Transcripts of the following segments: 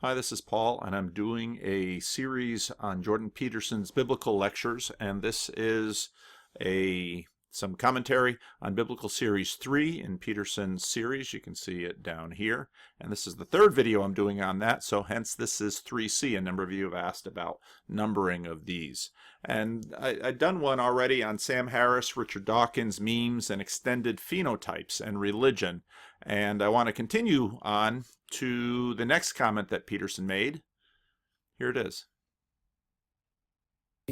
Hi, this is Paul, and I'm doing a series on Jordan Peterson's biblical lectures, and this is some commentary on Biblical Series 3 in Peterson's series. You can see it down here, and this is the third video I'm doing on that, so hence this is 3C. A number of you have asked about numbering of these. And I'd done one already on Sam Harris, Richard Dawkins, memes, and extended phenotypes and religion. And I want to continue on to the next comment that Peterson made. Here it is.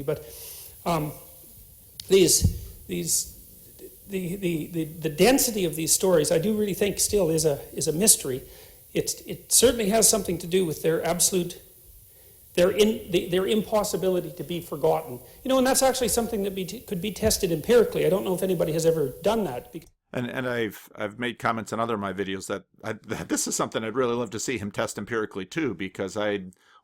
But the density of these stories, I do really think still is a mystery. It certainly has something to do with their impossibility to be forgotten. You know, and that's actually something that could be tested empirically. I don't know if anybody has ever done that. And I've made comments in other of my videos that this is something I'd really love to see him test empirically too, because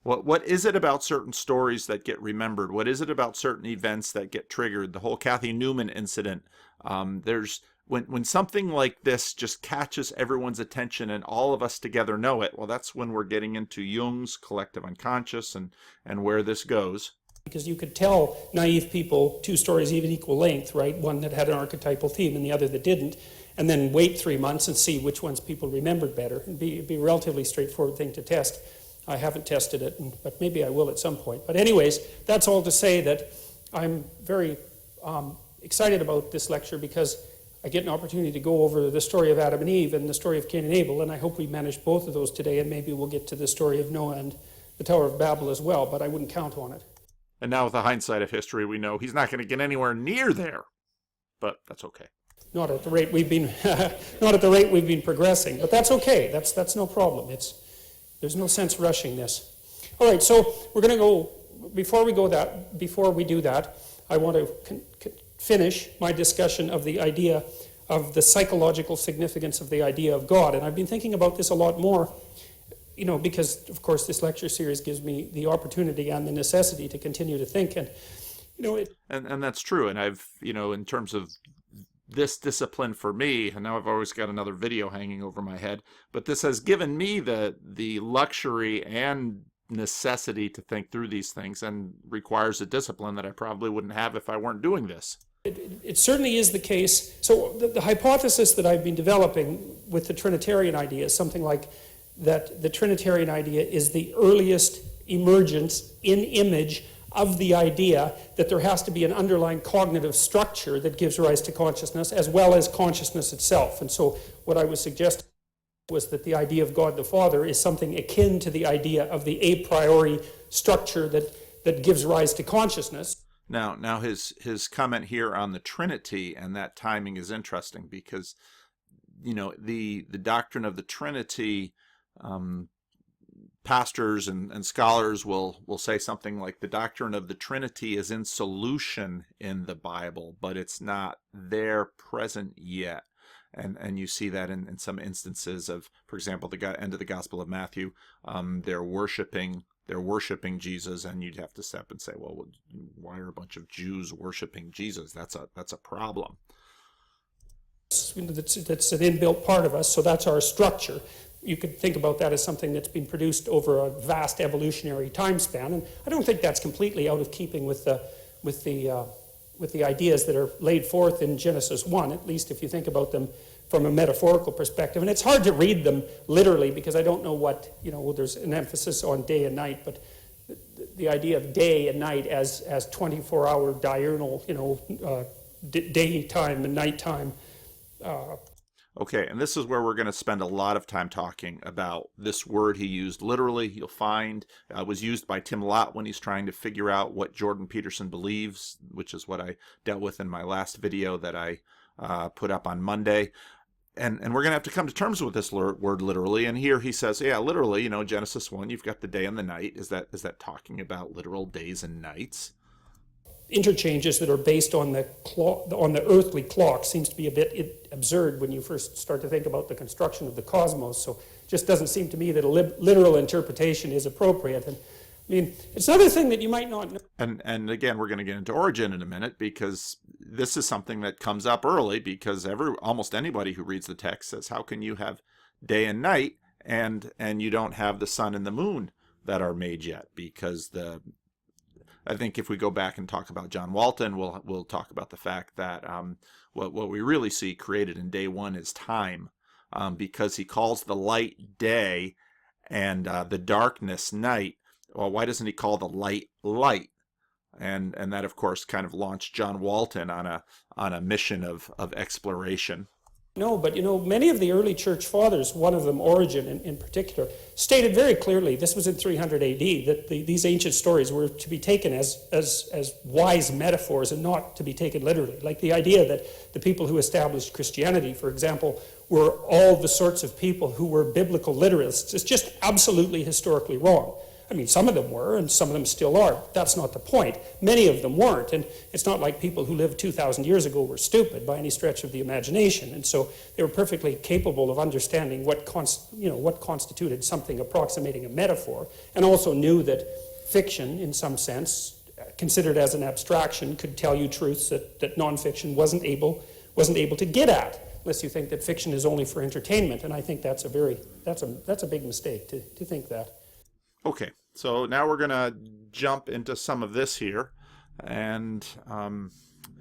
what is it about certain stories that get remembered? What is it about certain events that get triggered? The whole Kathy Newman incident. When something like this just catches everyone's attention and all of us together know it, well, that's when we're getting into Jung's collective unconscious and where this goes. Because you could tell naive people two stories even equal length, right? One that had an archetypal theme and the other that didn't, and then wait 3 months and see which ones people remembered better. It'd be a relatively straightforward thing to test. I haven't tested it, but maybe I will at some point. But anyways, that's all to say that I'm very excited about this lecture because I get an opportunity to go over the story of Adam and Eve and the story of Cain and Abel, and I hope we manage both of those today, and maybe we'll get to the story of Noah and the Tower of Babel as well, but I wouldn't count on it. And now with the hindsight of history, we know he's not going to get anywhere near there, but that's okay. Not at the rate we've been, not at the rate we've been progressing, but that's okay. That's no problem. There's no sense rushing this. All right, so we're going to go. Before we do that, I want to finish my discussion of the idea of the psychological significance of the idea of God, and I've been thinking about this a lot more. You know, because, of course, this lecture series gives me the opportunity and the necessity to continue to think. And, you know, And that's true. And I've, you know, in terms of this discipline for me, and now I've always got another video hanging over my head, but this has given me the luxury and necessity to think through these things and requires a discipline that I probably wouldn't have if I weren't doing this. It certainly is the case. So the hypothesis that I've been developing with the Trinitarian idea is something like that the Trinitarian idea is the earliest emergence in image of the idea that there has to be an underlying cognitive structure that gives rise to consciousness as well as consciousness itself. And so what I was suggesting was that the idea of God the Father is something akin to the idea of the a priori structure that gives rise to consciousness. Now his comment here on the Trinity and that timing is interesting because, you know, the doctrine of the Trinity, pastors and scholars will say something like the doctrine of the Trinity is in solution in the Bible, but it's not there present yet. And you see that in some instances of, for example, the end of the Gospel of Matthew, they're worshiping Jesus, and you'd have to step and say, well, why are a bunch of Jews worshiping Jesus? That's a problem. That's an inbuilt part of us, so that's our structure. You could think about that as something that's been produced over a vast evolutionary time span, and I don't think that's completely out of keeping with the ideas that are laid forth in Genesis 1, at least if you think about them from a metaphorical perspective. And it's hard to read them literally because I don't know what, you know, there's an emphasis on day and night, but the idea of day and night as 24-hour diurnal, you know, daytime and nighttime. Okay, and this is where we're going to spend a lot of time talking about this word he used literally. You'll find it was used by Tim Lott when he's trying to figure out what Jordan Peterson believes, which is what I dealt with in my last video that I put up on Monday. And we're going to have to come to terms with this word literally. And here he says, yeah, literally, you know, Genesis 1, you've got the day and the night. Is that talking about literal days and nights? Interchanges that are based on the earthly clock seems to be a bit absurd when you first start to think about the construction of the cosmos. So it just doesn't seem to me that a literal interpretation is appropriate. And I mean, it's another thing that you might not know. And again, we're going to get into Origen in a minute because this is something that comes up early because almost anybody who reads the text says, how can you have day and night and you don't have the sun and the moon that are made yet, because I think if we go back and talk about John Walton, we'll talk about the fact that what we really see created in day one is time, because he calls the light day and the darkness night. Well, why doesn't he call the light light? And that, of course, kind of launched John Walton on a mission of exploration. No, but many of the early church fathers, one of them, Origen in particular, stated very clearly, this was in 300 AD, that these ancient stories were to be taken as wise metaphors and not to be taken literally. Like the idea that the people who established Christianity, for example, were all the sorts of people who were biblical literalists is just absolutely historically wrong. I mean, some of them were, and some of them still are. That's not the point. Many of them weren't, and it's not like people who lived 2,000 years ago were stupid by any stretch of the imagination. And so they were perfectly capable of understanding what constituted something approximating a metaphor, and also knew that fiction, in some sense, considered as an abstraction, could tell you truths that nonfiction wasn't able to get at, unless you think that fiction is only for entertainment. And I think that's a big mistake to think that. Okay, so now we're going to jump into some of this here, and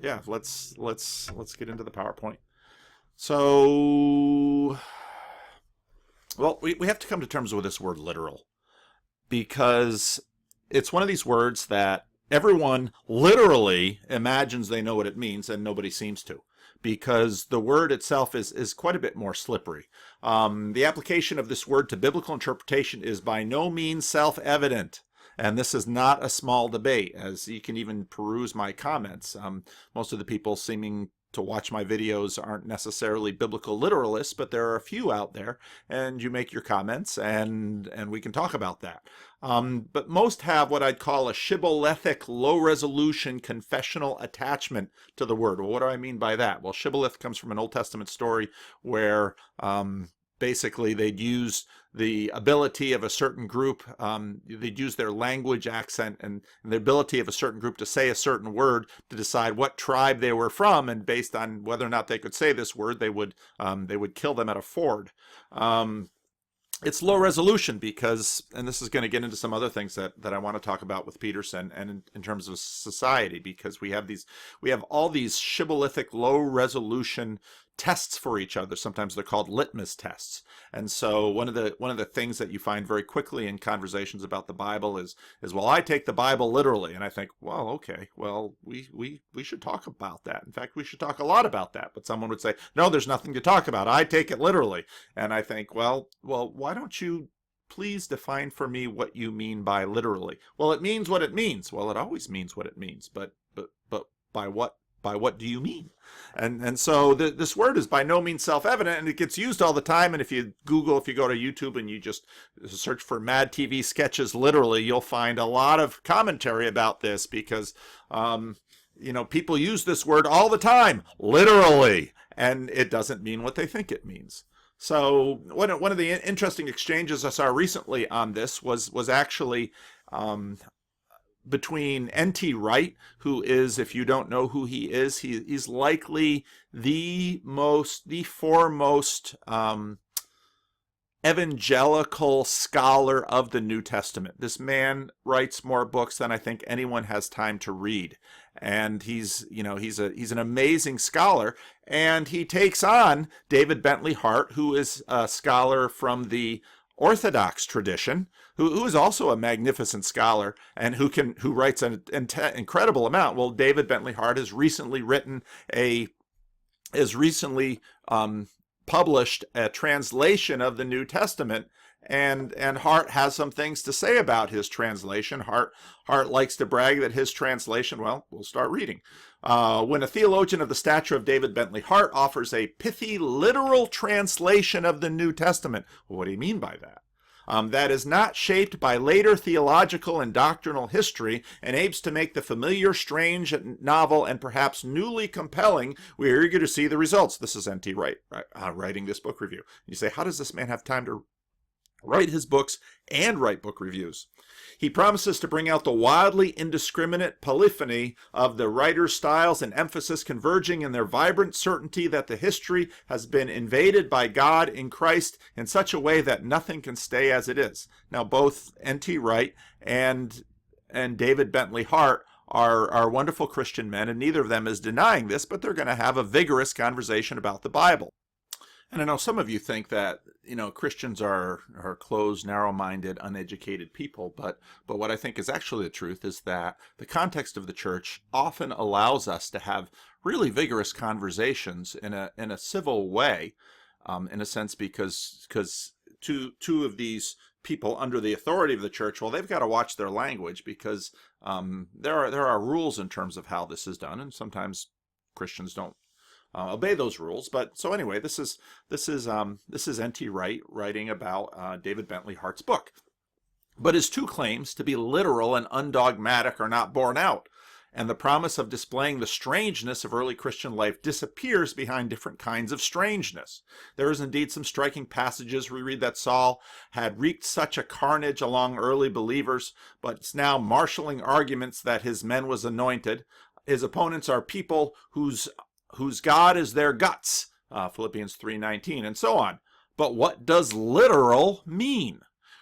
yeah, let's get into the PowerPoint. So, well, we have to come to terms with this word literal, because it's one of these words that everyone literally imagines they know what it means, and nobody seems to, because the word itself is quite a bit more slippery. The application of this word to biblical interpretation is by no means self-evident, and this is not a small debate, as you can even peruse my comments. Most of the people seeming to watch my videos aren't necessarily biblical literalists, but there are a few out there, and you make your comments, and we can talk about that. But most have what I'd call a shibbolethic, low-resolution confessional attachment to the word. Well, what do I mean by that? Well, shibboleth comes from an Old Testament story where basically they'd use the ability of a certain group, they'd use their language, accent, and the ability of a certain group to say a certain word to decide what tribe they were from, and based on whether or not they could say this word, they would kill them at a ford. It's low resolution because, and this is going to get into some other things that I want to talk about with Peterson and in terms of society, because we have all these shibbolethic low resolution tests for each other. Sometimes they're called litmus tests. And so one of the things that you find very quickly in conversations about the Bible is well, I take the Bible literally. And I think, well, okay, well, we should talk about that. In fact, we should talk a lot about that. But someone would say, no, there's nothing to talk about. I take it literally. And I think, well, why don't you please define for me what you mean by literally? Well, it means what it means. Well, it always means what it means. But by what? By what do you mean? And so this word is by no means self-evident, and it gets used all the time. And if you go to YouTube and you just search for Mad TV sketches literally, you'll find a lot of commentary about this, because people use this word all the time, literally, and it doesn't mean what they think it means. So one of the interesting exchanges I saw recently on this was actually between N.T. Wright, who is, if you don't know who he is, he's likely the foremost evangelical scholar of the New Testament. This man writes more books than I think anyone has time to read, and he's an amazing scholar, and he takes on David Bentley Hart, who is a scholar from the Orthodox tradition, who is also a magnificent scholar and who writes an incredible amount. Well, David Bentley Hart has recently published a translation of the New Testament, and Hart has some things to say about his translation. Hart likes to brag that his translation, well, we'll start reading. When a theologian of the stature of David Bentley Hart offers a pithy, literal translation of the New Testament, well, what do you mean by that? That is not shaped by later theological and doctrinal history and aims to make the familiar, strange, novel, and perhaps newly compelling, we are eager to see the results. This is N.T. Wright writing this book review. You say, how does this man have time to write his books, and write book reviews. He promises to bring out the wildly indiscriminate polyphony of the writer's styles and emphasis converging in their vibrant certainty that the history has been invaded by God in Christ in such a way that nothing can stay as it is. Now, both N.T. Wright and David Bentley Hart are wonderful Christian men, and neither of them is denying this, but they're going to have a vigorous conversation about the Bible. And I know some of you think that, Christians are closed, narrow-minded, uneducated people, but what I think is actually the truth is that the context of the church often allows us to have really vigorous conversations in a civil way, in a sense, because two of these people under the authority of the church, well, they've got to watch their language, because there are rules in terms of how this is done, and sometimes Christians don't obey those rules. But so anyway, this is N.T. Wright writing about David Bentley Hart's book. But his two claims to be literal and undogmatic are not borne out, and the promise of displaying the strangeness of early Christian life disappears behind different kinds of strangeness. There is indeed some striking passages we read that Saul had wreaked such a carnage along early believers, but is now marshaling arguments that his men was anointed. His opponents are people whose God is their guts, Philippians 3:19, and so on. But what does literal mean?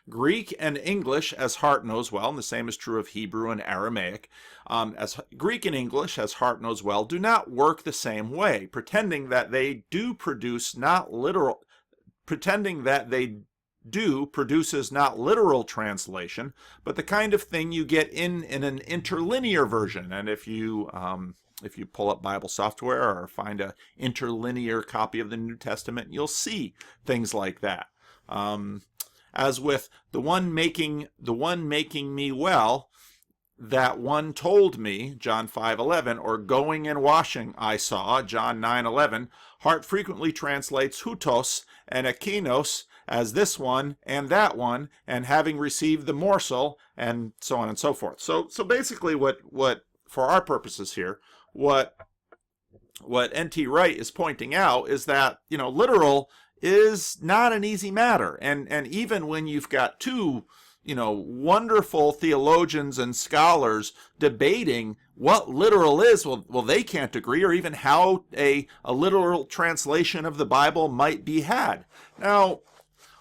Greek and English, as Hart knows well, and the same is true of Hebrew and Aramaic, as Greek and English, as Hart knows well, do not work the same way, pretending that they do produces not literal translation, but the kind of thing you get in an interlinear version. And if you pull up Bible software or find an interlinear copy of the New Testament, you'll see things like that. As with the one making me well, that one told me, John 5:11, or going and washing I saw, John 9:11, Hart frequently translates hutos and ekinos as this one and that one, and having received the morsel, and so on and so forth. So basically what for our purposes here, what N.T. Wright is pointing out is that, literal is not an easy matter. And even when you've got two, wonderful theologians and scholars debating what literal is, well, they can't agree, or even how a literal translation of the Bible might be had. Now,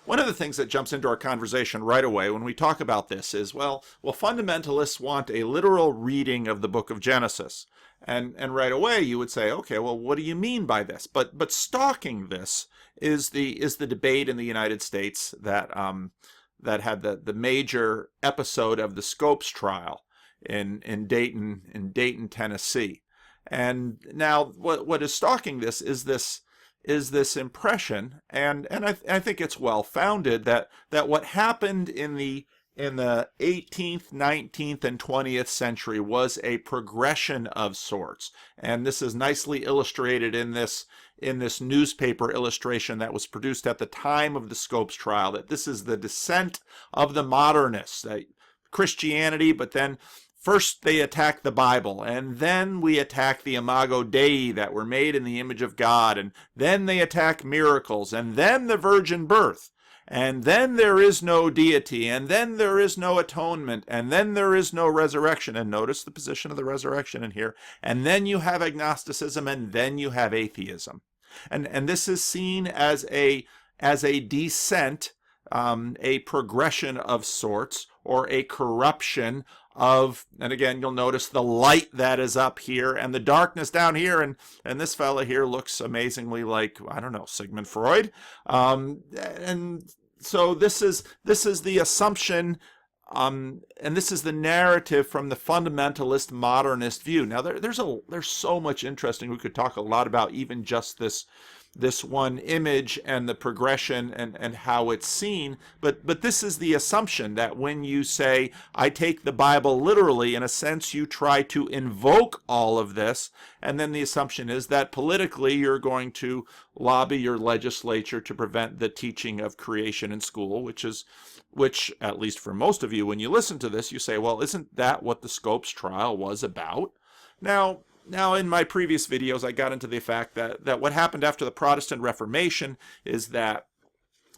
one of the things that jumps into our conversation right away when we talk about this is, well, fundamentalists want a literal reading of the book of Genesis. And right away you would say, okay, well, what do you mean by this? But stalking this is the debate in the United States that had the major episode of the Scopes trial in Dayton, Tennessee. And now what is stalking this is this impression, and I think it's well founded, that what happened in the 18th, 19th, and 20th century was a progression of sorts. And this is nicely illustrated in this newspaper illustration that was produced at the time of the Scopes trial, that this is the descent of the modernists, Christianity, but then first they attack the Bible, and then we attack the Imago Dei, that were made in the image of God, and then they attack miracles, and then the virgin birth. And then there is no deity, and then there is no atonement, and then there is no resurrection. And notice the position of the resurrection in here. And then you have agnosticism, and then you have atheism. And this is seen as a descent, a progression of sorts, or a corruption of, and again, you'll notice the light that is up here and the darkness down here, and this fella here looks amazingly like, I don't know, Sigmund Freud. And so this is the assumption, and this is the narrative from the fundamentalist modernist view. Now there's so much interesting. We could talk a lot about even just this one image and the progression and how it's seen, but this is the assumption that when you say, I take the Bible literally, in a sense you try to invoke all of this, and then the assumption is that politically you're going to lobby your legislature to prevent the teaching of creation in school, which at least for most of you, when you listen to this, you say, well, isn't that what the Scopes trial was about? Now, in my previous videos, I got into the fact that what happened after the Protestant Reformation is that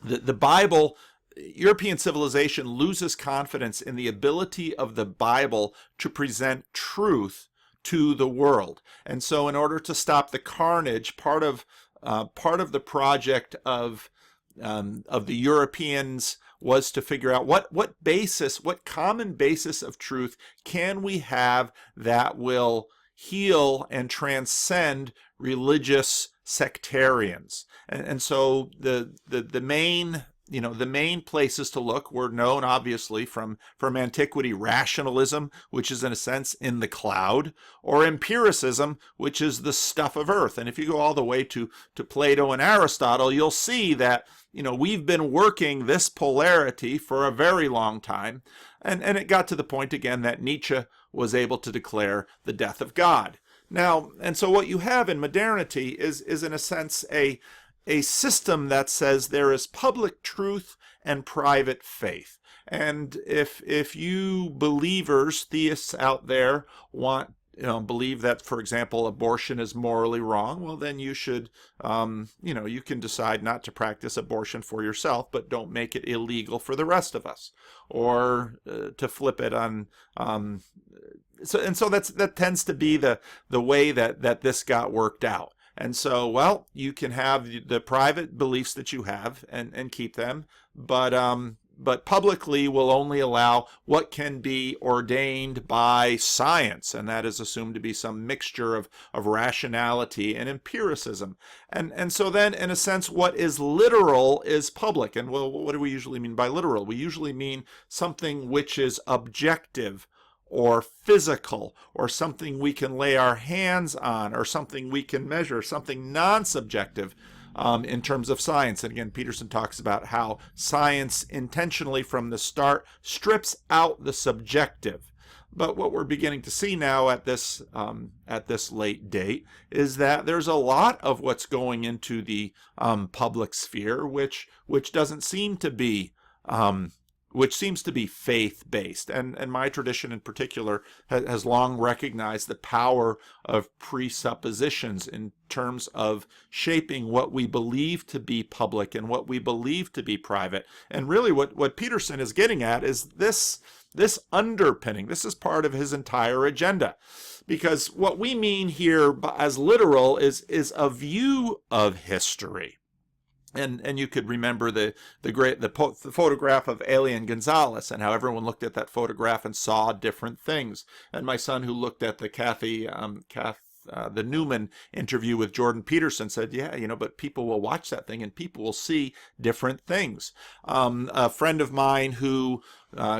the Bible European civilization loses confidence in the ability of the Bible to present truth to the world. And so in order to stop the carnage, part of the project of the Europeans was to figure out what common basis of truth can we have that will heal and transcend religious sectarians. And so the main places to look were known, obviously, from antiquity: rationalism, which is in a sense in the cloud, or empiricism, which is the stuff of earth. And if you go all the way to Plato and Aristotle, you'll see that we've been working this polarity for a very long time. And it got to the point again that Nietzsche was able to declare the death of God. Now, and so what you have in modernity is in a sense a system that says there is public truth and private faith. And if you believers, theists out there, believe that, for example, abortion is morally wrong, well, then you should, you can decide not to practice abortion for yourself, but don't make it illegal for the rest of us. Or to flip it on, so that tends to be the way that this got worked out. And so, well, you can have the private beliefs that you have and keep them, but publicly will only allow what can be ordained by science, and that is assumed to be some mixture of rationality and empiricism. And so then, in a sense, what is literal is public. And well, what do we usually mean by literal? We usually mean something which is objective, or physical, or something we can lay our hands on, or something we can measure, something non-subjective in terms of science. And again, Peterson talks about how science intentionally from the start strips out the subjective. But what we're beginning to see now at this late date is that there's a lot of what's going into the public sphere which doesn't seem to be which seems to be faith-based. And my tradition in particular has long recognized the power of presuppositions in terms of shaping what we believe to be public and what we believe to be private. And really what Peterson is getting at is this underpinning. This is part of his entire agenda. Because what we mean here as literal is a view of history. And you could remember the photograph of Elian Gonzalez and how everyone looked at that photograph and saw different things. And my son, who looked at the Newman interview with Jordan Peterson, said, yeah, but people will watch that thing and people will see different things. A friend of mine who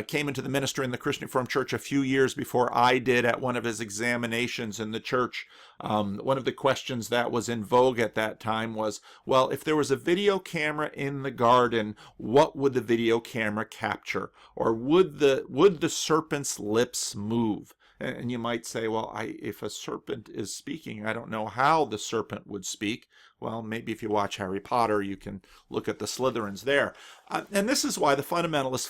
came into the ministry in the Christian Reformed Church a few years before I did, at one of his examinations in the church, one of the questions that was in vogue at that time was, well, if there was a video camera in the garden, what would the video camera capture? Or would the serpent's lips move? And you might say, well, if a serpent is speaking, I don't know how the serpent would speak. Well, maybe if you watch Harry Potter, you can look at the Slytherins there. And this is why the fundamentalists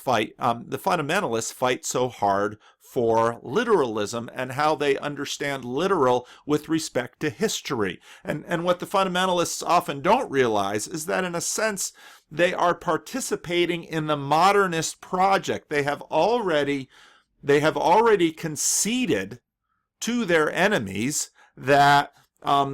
fight so hard for literalism and how they understand literal with respect to history. And what the fundamentalists often don't realize is that, in a sense, they are participating in the modernist project. They have already conceded to their enemies that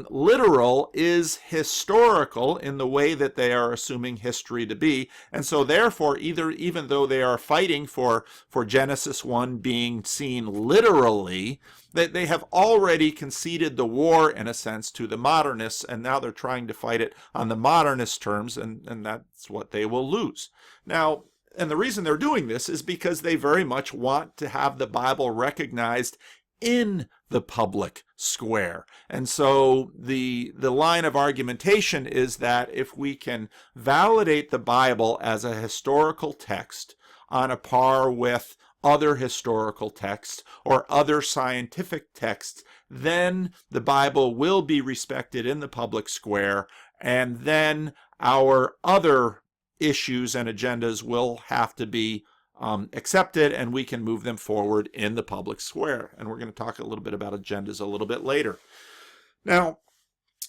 literal is historical in the way that they are assuming history to be. And so therefore, even though they are fighting for Genesis 1 being seen literally, they have already conceded the war, in a sense, to the modernists, and now they're trying to fight it on the modernist terms, and that's what they will lose. Now, and the reason they're doing this is because they very much want to have the Bible recognized in the public square. And so the line of argumentation is that if we can validate the Bible as a historical text on a par with other historical texts or other scientific texts, then the Bible will be respected in the public square, and then our other issues and agendas will have to be accepted, and we can move them forward in the public square. And we're going to talk a little bit about agendas a little bit later. Now,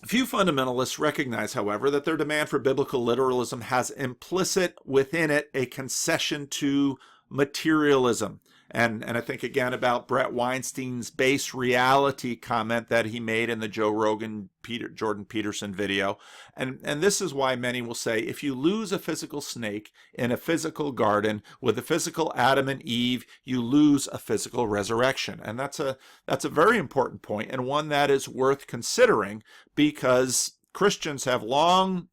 Few fundamentalists recognize, however, that their demand for biblical literalism has implicit within it a concession to materialism. And I think again about Brett Weinstein's base reality comment that he made in the Joe Rogan Jordan Peterson video. And this is why many will say, if you lose a physical snake in a physical garden with a physical Adam and Eve, you lose a physical resurrection. And that's a very important point, and one that is worth considering, because Christians have long,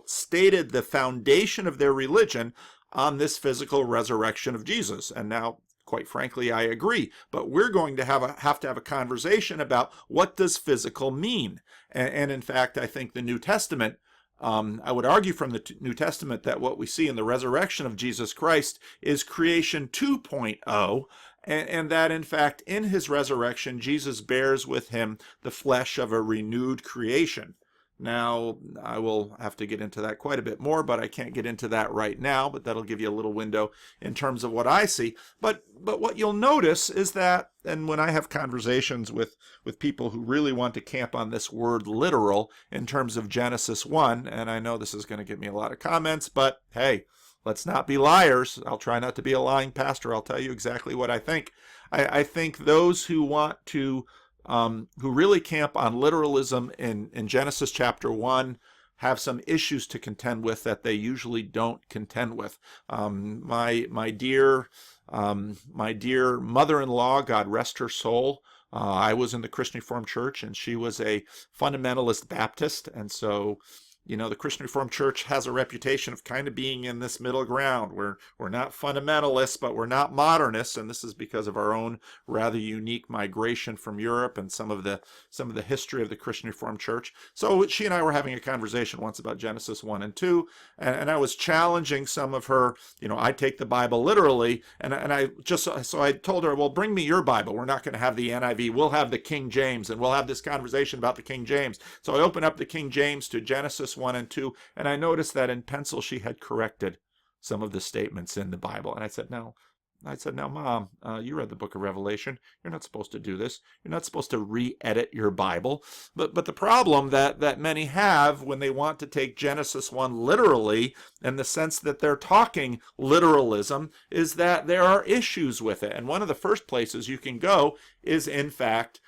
stated the foundation of their religion on this physical resurrection of Jesus. And now, quite frankly, I agree. But we're going to have to have a conversation about what does physical mean. And in fact, I think the New Testament, I would argue from the New Testament that what we see in the resurrection of Jesus Christ is creation 2.0, and that in fact in his resurrection Jesus bears with him the flesh of a renewed creation. Now, I will have to get into that quite a bit more, but I can't get into that right now, but that'll give you a little window in terms of what I see. But what you'll notice is that, and when I have conversations with people who really want to camp on this word literal in terms of Genesis 1, and I know this is going to get me a lot of comments, but hey, let's not be liars. I'll try not to be a lying pastor. I'll tell you exactly what I think. I think those who want to who really camp on literalism in Genesis chapter 1 have some issues to contend with that they usually don't contend with. My dear mother-in-law, God rest her soul, I was in the Christian Reformed Church, and she was a fundamentalist Baptist, and so the Christian Reformed Church has a reputation of kind of being in this middle ground. We're not fundamentalists, but we're not modernists, and this is because of our own rather unique migration from Europe and some of the history of the Christian Reformed Church. So she and I were having a conversation once about Genesis 1 and 2, and I was challenging some of her, I take the Bible literally, and I told her, well, bring me your Bible. We're not going to have the NIV. We'll have the King James, and we'll have this conversation about the King James. So I opened up the King James to Genesis 1 and 2, and I noticed that in pencil she had corrected some of the statements in the Bible. And I said, now, Mom, you read the book of Revelation. You're not supposed to do this. You're not supposed to re-edit your Bible. But the problem that many have when they want to take Genesis 1 literally, in the sense that they're talking literalism, is that there are issues with it. And one of the first places you can go is, in fact,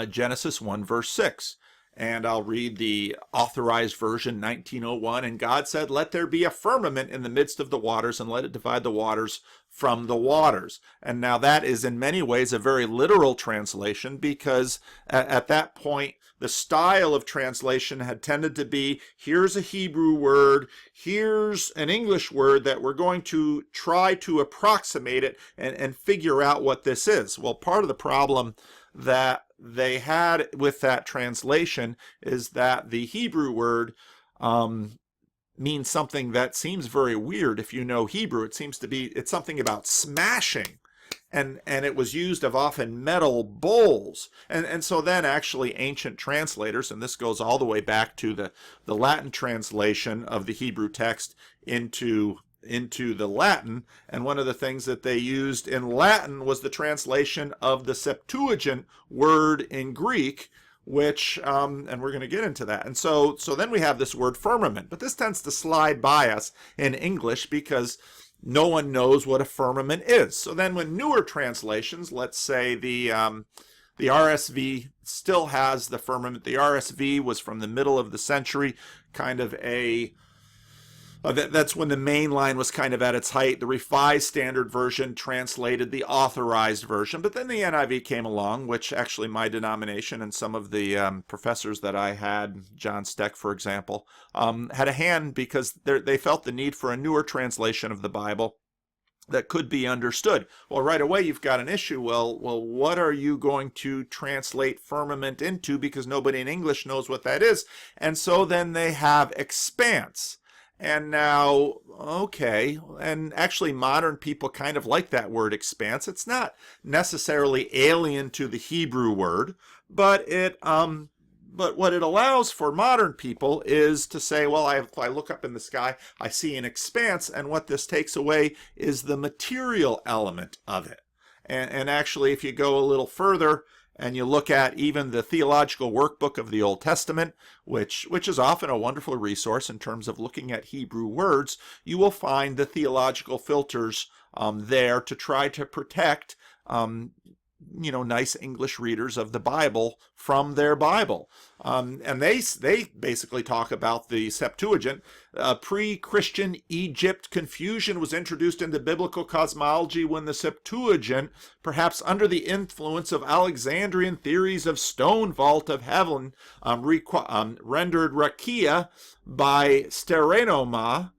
Genesis 1, verse 6. And I'll read the Authorized Version, 1901. And God said, let there be a firmament in the midst of the waters, and let it divide the waters from the waters. And now that is in many ways a very literal translation, because at that point, the style of translation had tended to be, here's a Hebrew word, here's an English word that we're going to try to approximate it and figure out what this is. Well, part of the problem that they had with that translation is that the Hebrew word means something that seems very weird if you know Hebrew. It's something about smashing, and it was used of often metal bowls, and so then actually ancient translators, and this goes all the way back to the Latin translation of the Hebrew text into the Latin, and one of the things that they used in Latin was the translation of the Septuagint word in Greek, which, and we're going to get into that. And so then we have this word firmament, but this tends to slide by us in English because no one knows what a firmament is. So then when newer translations, let's say the RSV still has the firmament. The RSV was from the middle of the century, kind of that's when the main line was kind of at its height. The Revised Standard Version translated the Authorized Version, but then the NIV came along, which actually my denomination and some of the professors that I had, John Steck, for example, had a hand, because they felt the need for a newer translation of the Bible that could be understood. Well, right away you've got an issue. Well, what are you going to translate firmament into, because nobody in English knows what that is? And so then they have expanse. And now, okay, and actually modern people kind of like that word expanse. It's not necessarily alien to the Hebrew word, but what it allows for modern people is to say, well, if I look up in the sky, I see an expanse, and what this takes away is the material element of it. And actually, if you go a little further and you look at even the theological workbook of the Old Testament, which is often a wonderful resource in terms of looking at Hebrew words, you will find the theological filters there to try to protect nice English readers of the Bible from their Bible. And they basically talk about the Septuagint. Pre-Christian Egypt confusion was introduced into biblical cosmology when the Septuagint, perhaps under the influence of Alexandrian theories of stone vault of heaven, rendered rakia by sterenoma,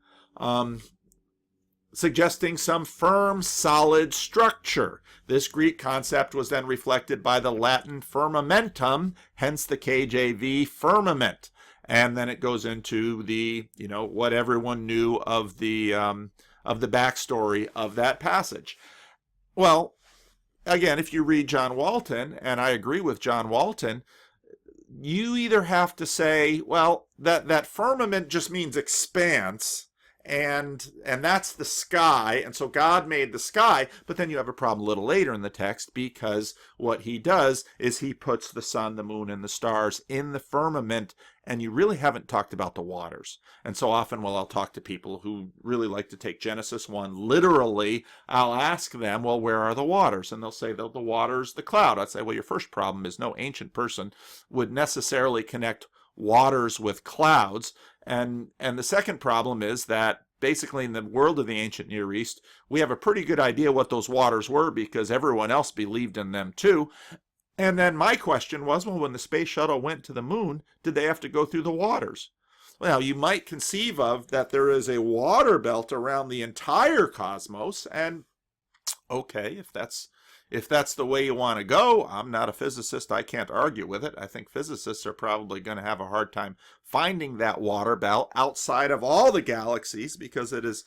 suggesting some firm, solid structure. This Greek concept was then reflected by the Latin firmamentum, hence the KJV firmament. And then it goes into the, what everyone knew of the backstory of that passage. Well, again, if you read John Walton, and I agree with John Walton, you either have to say, well, that firmament just means expanse, and that's the sky, and so God made the sky, but then you have a problem a little later in the text, because what he does is he puts the sun, the moon, and the stars in the firmament, and you really haven't talked about the waters. And so often when I'll talk to people who really like to take Genesis 1 literally, I'll ask them, well, where are the waters? And they'll say, the water's the cloud. I'd say, well, your first problem is no ancient person would necessarily connect waters with clouds. And the second problem is that basically in the world of the ancient Near East, we have a pretty good idea what those waters were because everyone else believed in them too. And then my question was, well, when the space shuttle went to the moon, did they have to go through the waters? Well, you might conceive of that there is a water belt around the entire cosmos, and okay, if that's the way you want to go, I'm not a physicist, I can't argue with it. I think physicists are probably going to have a hard time finding that water belt outside of all the galaxies because it is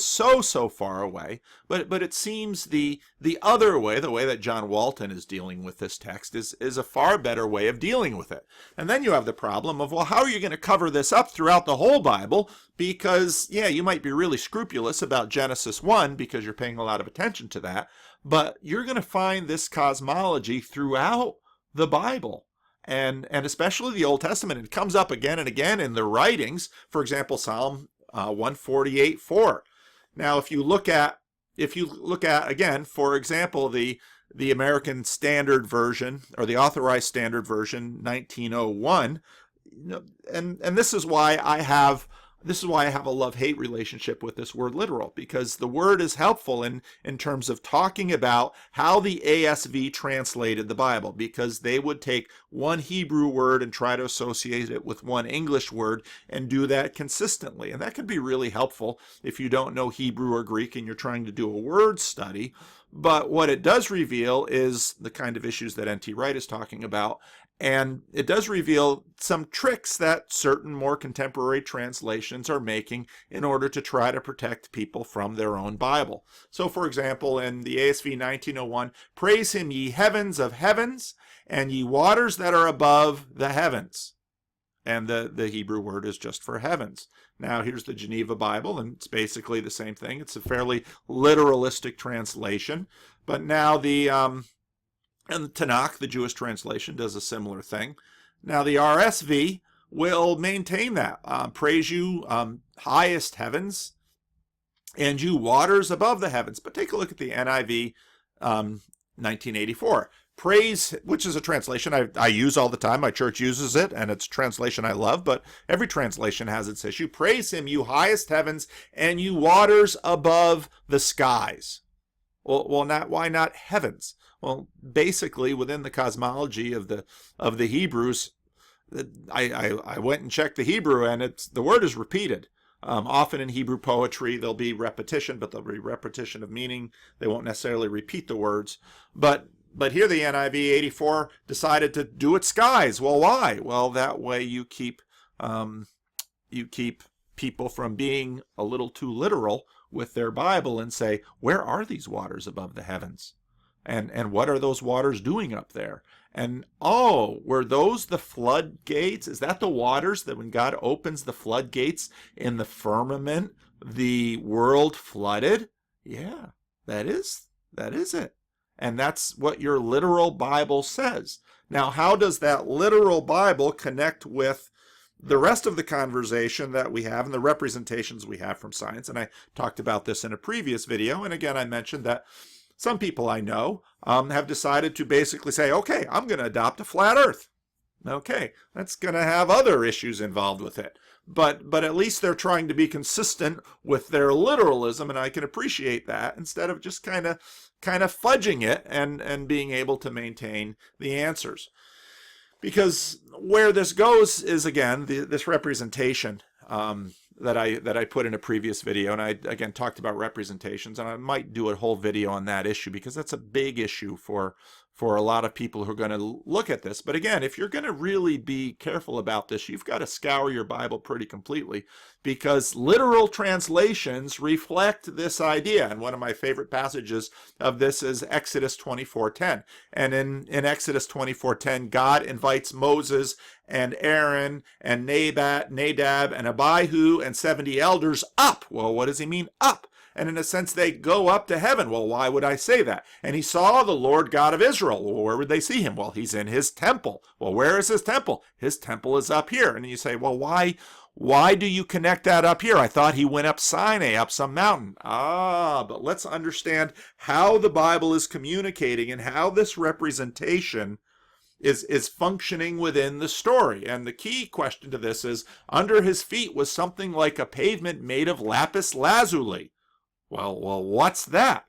so far away. But it seems the other way, the way that John Walton is dealing with this text, is a far better way of dealing with it. And then you have the problem of, well, how are you going to cover this up throughout the whole Bible? Because, yeah, you might be really scrupulous about Genesis 1 because you're paying a lot of attention to that. But you're going to find this cosmology throughout the Bible, and especially the Old Testament. It comes up again and again in the writings. For example, Psalm 148:4. Now, if you look at again, for example, the American Standard Version or the Authorized Standard Version 1901, and this is why I have a love-hate relationship with this word literal, because the word is helpful in terms of talking about how the ASV translated the Bible, because they would take one Hebrew word and try to associate it with one English word and do that consistently. And that can be really helpful if you don't know Hebrew or Greek and you're trying to do a word study. But what it does reveal is the kind of issues that N.T. Wright is talking about. And it does reveal some tricks that certain more contemporary translations are making in order to try to protect people from their own Bible. So, for example, in the ASV 1901, praise him, ye heavens of heavens, and ye waters that are above the heavens. And the Hebrew word is just for heavens. Now, here's the Geneva Bible, and it's basically the same thing. It's a fairly literalistic translation. But now and the Tanakh, the Jewish translation, does a similar thing. Now, the RSV will maintain that. Praise you, highest heavens, and you waters above the heavens. But take a look at the NIV 1984. Praise, which is a translation I use all the time. My church uses it, and it's a translation I love, but every translation has its issue. Praise him, you highest heavens, and you waters above the skies. Well, why not heavens? Well, basically, within the cosmology of the Hebrews, I went and checked the Hebrew, and the word is repeated. Often in Hebrew poetry, there'll be repetition, but there'll be repetition of meaning. They won't necessarily repeat the words. But here the NIV 84 decided to do it skies. Well, why? Well, that way you keep people from being a little too literal with their Bible and say, where are these waters above the heavens? And what are those waters doing up there? And were those the floodgates? Is that the waters that when God opens the floodgates in the firmament, the world flooded? Yeah, that is it. And that's what your literal Bible says. Now, how does that literal Bible connect with the rest of the conversation that we have and the representations we have from science? And I talked about this in a previous video. And again, I mentioned that some people I know have decided to basically say, okay, I'm going to adopt a flat earth. Okay, that's going to have other issues involved with it. But at least they're trying to be consistent with their literalism, and I can appreciate that, instead of just kind of fudging it and being able to maintain the answers. Because where this goes is, again, this representation that I put in a previous video, and I again talked about representations, and I might do a whole video on that issue because that's a big issue for a lot of people who are going to look at this. But again, if you're going to really be careful about this, you've got to scour your Bible pretty completely, because literal translations reflect this idea. And one of my favorite passages of this is Exodus 24:10. And in Exodus 24:10, God invites Moses and Aaron and Nadab and Abihu and 70 elders up. Well, what does he mean up? And in a sense, they go up to heaven. Well, why would I say that? And he saw the Lord God of Israel. Well, where would they see him? Well, he's in his temple. Well, where is his temple? His temple is up here. And you say, well, why do you connect that up here? I thought he went up Sinai, up some mountain. But let's understand how the Bible is communicating and how this representation is functioning within the story. And the key question to this is, under his feet was something like a pavement made of lapis lazuli. Well, what's that?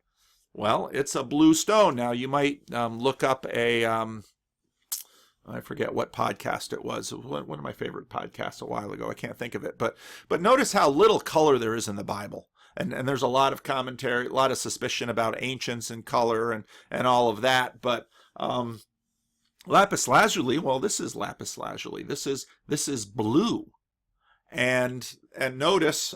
Well, it's a blue stone. Now, you might look up a, I forget what podcast it was. It was one of my favorite podcasts a while ago. I can't think of it. But notice how little color there is in the Bible. And there's a lot of commentary, a lot of suspicion about ancients and color and all of that. But lapis lazuli, well, this is lapis lazuli. This is blue. And notice,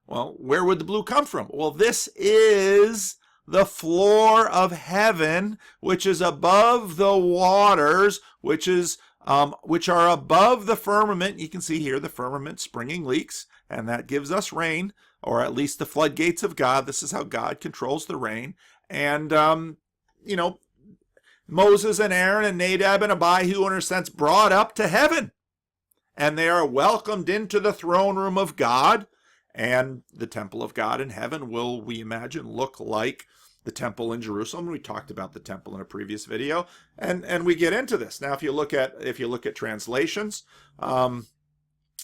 well, where would the blue come from? Well, this is the floor of heaven, which is above the waters, which are above the firmament. You can see here the firmament springing leaks, and that gives us rain, or at least the floodgates of God. This is how God controls the rain. And, Moses and Aaron and Nadab and Abihu, in a sense, brought up to heaven. And they are welcomed into the throne room of God. And the temple of God in heaven will, we imagine, look like the temple in Jerusalem. We talked about the temple in a previous video, and we get into this. Now, if you look at translations, and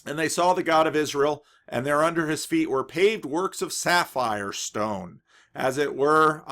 they saw the God of Israel, and there under his feet were paved works of sapphire stone, as it were,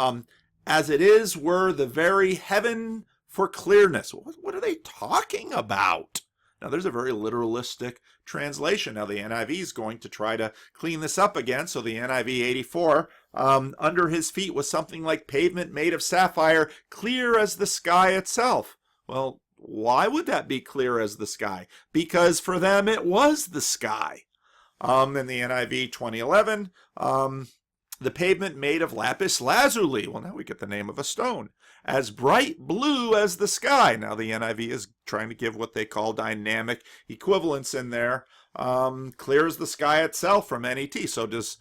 as it is were the very heaven for clearness. What are they talking about? Now, there's a very literalistic translation. Now, the NIV is going to try to clean this up again. So the NIV 84, under his feet was something like pavement made of sapphire, clear as the sky itself. Well, why would that be clear as the sky? Because for them, it was the sky. In the NIV 2011, the pavement made of lapis lazuli. Well, now we get the name of a stone. As bright blue as the sky. Now the NIV is trying to give what they call dynamic equivalence in there. Clear as the sky itself from NET. So does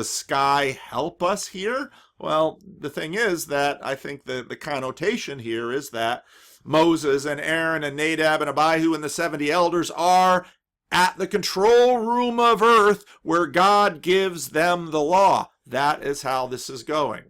sky help us here? Well, the thing is that I think the connotation here is that Moses and Aaron and Nadab and Abihu and the 70 elders are at the control room of earth where God gives them the law. That is how this is going.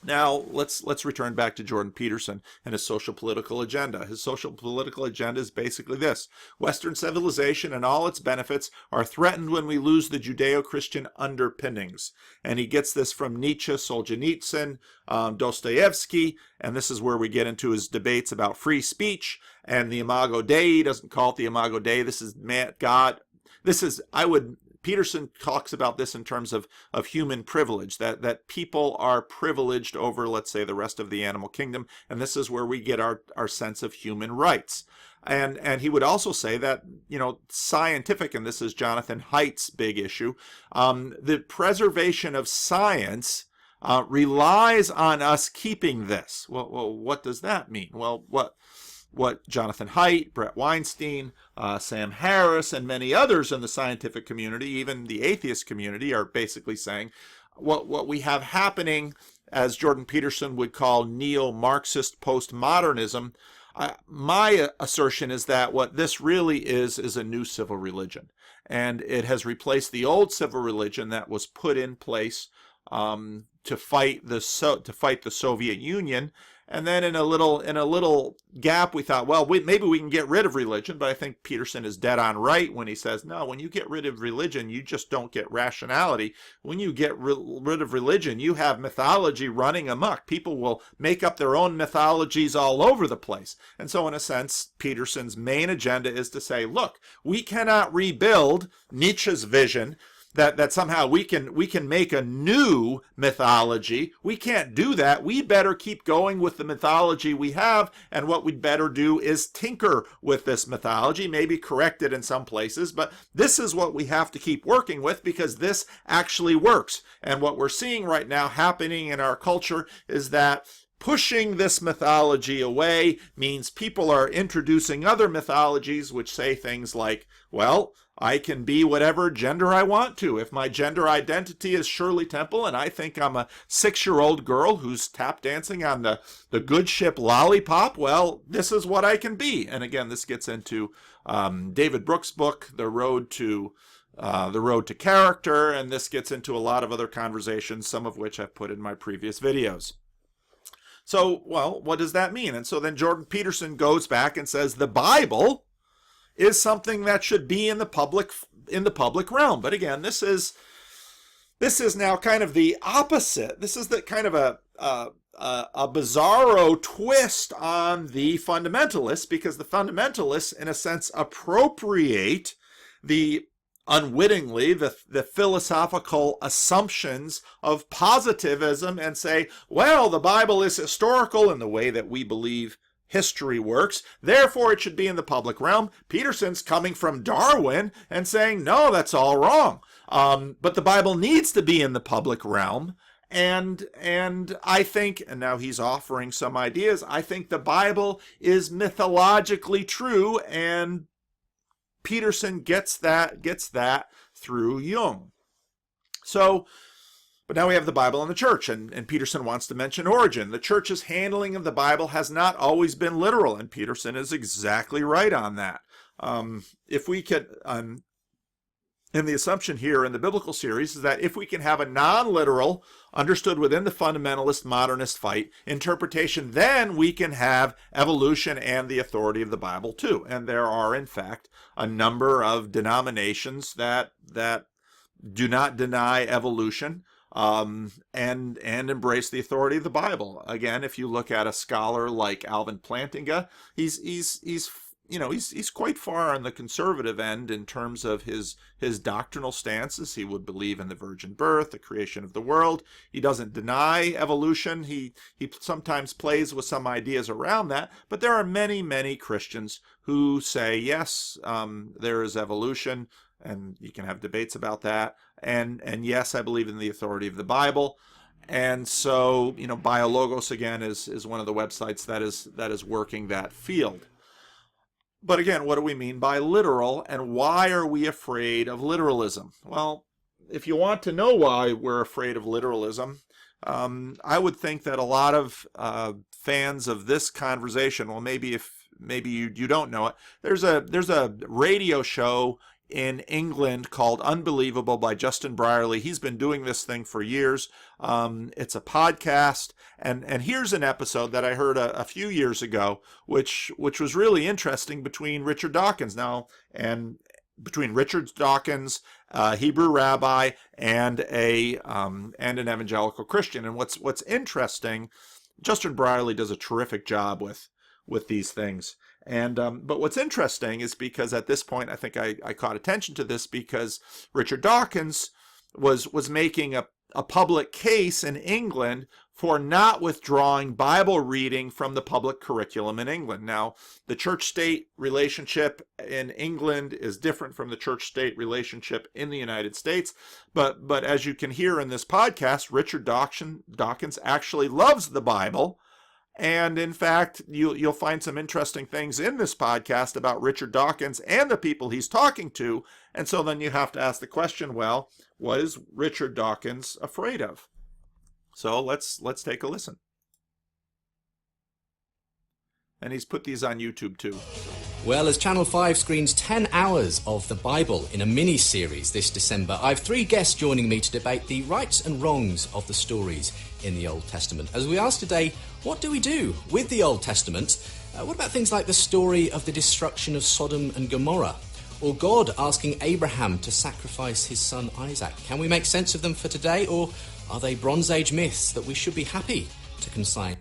Now, let's return back to Jordan Peterson and his social political agenda. His social political agenda is basically this: Western civilization and all its benefits are threatened when we lose the Judeo-Christian underpinnings. And he gets this from Nietzsche, Solzhenitsyn, Dostoevsky, and this is where we get into his debates about free speech and the Imago Dei. He doesn't call it the Imago Dei. This is God. Peterson talks about this in terms of human privilege, that people are privileged over, let's say, the rest of the animal kingdom, and this is where we get our sense of human rights. And he would also say that, scientific, and this is Jonathan Haidt's big issue, the preservation of science relies on us keeping this. Well, what does that mean? Well, what Jonathan Haidt, Brett Weinstein, Sam Harris, and many others in the scientific community, even the atheist community, are basically saying what we have happening as Jordan Peterson would call neo-Marxist postmodernism, my assertion is that what this really is a new civil religion. And it has replaced the old civil religion that was put in place to fight the Soviet Union. And then in a little gap, we thought, well, maybe we can get rid of religion. But I think Peterson is dead on right when he says, no, when you get rid of religion, you just don't get rationality. When you get rid of religion, you have mythology running amok. People will make up their own mythologies all over the place. And so in a sense, Peterson's main agenda is to say, look, we cannot rebuild Nietzsche's vision that somehow we can make a new mythology. We can't do that. We better keep going with the mythology we have, and what we'd better do is tinker with this mythology, maybe correct it in some places, but this is what we have to keep working with because this actually works. And what we're seeing right now happening in our culture is that pushing this mythology away means people are introducing other mythologies which say things like, well, I can be whatever gender I want to. If my gender identity is Shirley Temple and I think I'm a 6-year-old girl who's tap dancing on the good ship Lollipop, well, this is what I can be. And again, this gets into David Brooks' book, The Road to Character, and this gets into a lot of other conversations, some of which I've put in my previous videos. So, well, what does that mean? And so then Jordan Peterson goes back and says the Bible is something that should be in the public realm. But again, this is now kind of the opposite. This is the kind of a bizarro twist on the fundamentalists, because the fundamentalists, in a sense, appropriate unwittingly the philosophical assumptions of positivism and say, well, the Bible is historical in the way that we believe history works, therefore it should be in the public realm. Peterson's coming from Darwin and saying, no, that's all wrong. But the Bible needs to be in the public realm. And I think, and now he's offering some ideas, I think the Bible is mythologically true, and Peterson gets that through Jung. So, but now we have the Bible and the church, and Peterson wants to mention Origen. The church's handling of the Bible has not always been literal, and Peterson is exactly right on that. If we could, and the assumption here in the biblical series is that if we can have a non-literal, understood within the fundamentalist modernist fight interpretation, then we can have evolution and the authority of the Bible too. And there are, in fact, a number of denominations that do not deny evolution and embrace the authority of the Bible. Again, if you look at a scholar like Alvin Plantinga, he's quite far on the conservative end in terms of his doctrinal stances. He would believe in the virgin birth, the creation of the world. He doesn't deny evolution. He sometimes plays with some ideas around that, but there are many, many Christians who say, yes, there is evolution, and you can have debates about that. And yes, I believe in the authority of the Bible. And so, BioLogos, again, is one of the websites that is working that field. But again, what do we mean by literal, and why are we afraid of literalism? Well, if you want to know why we're afraid of literalism, I would think that a lot of fans of this conversation, well, maybe you don't know it, there's a radio show in England called Unbelievable by Justin Brierley. He's been doing this thing for years. It's a podcast, and here's an episode that I heard a few years ago, which was really interesting, between Richard Dawkins between Richard Dawkins, Hebrew rabbi, and an evangelical Christian. And what's interesting, Justin Brierley does a terrific job with these things. And but what's interesting is, because at this point I think I caught attention to this because Richard Dawkins was making a public case in England for not withdrawing Bible reading from the public curriculum in England. Now, the church-state relationship in England is different from the church-state relationship in the United States. But as you can hear in this podcast, Richard Dawkins actually loves the Bible. And in fact, you'll find some interesting things in this podcast about Richard Dawkins and the people he's talking to. And so then you have to ask the question, well, what is Richard Dawkins afraid of? So let's take a listen. And he's put these on YouTube too. Well, as Channel 5 screens 10 hours of the Bible in a mini-series this December, I have 3 guests joining me to debate the rights and wrongs of the stories in the Old Testament. As we ask today, what do we do with the Old Testament? What about things like the story of the destruction of Sodom and Gomorrah? Or God asking Abraham to sacrifice his son Isaac? Can we make sense of them for today, or are they Bronze Age myths that we should be happy to consign?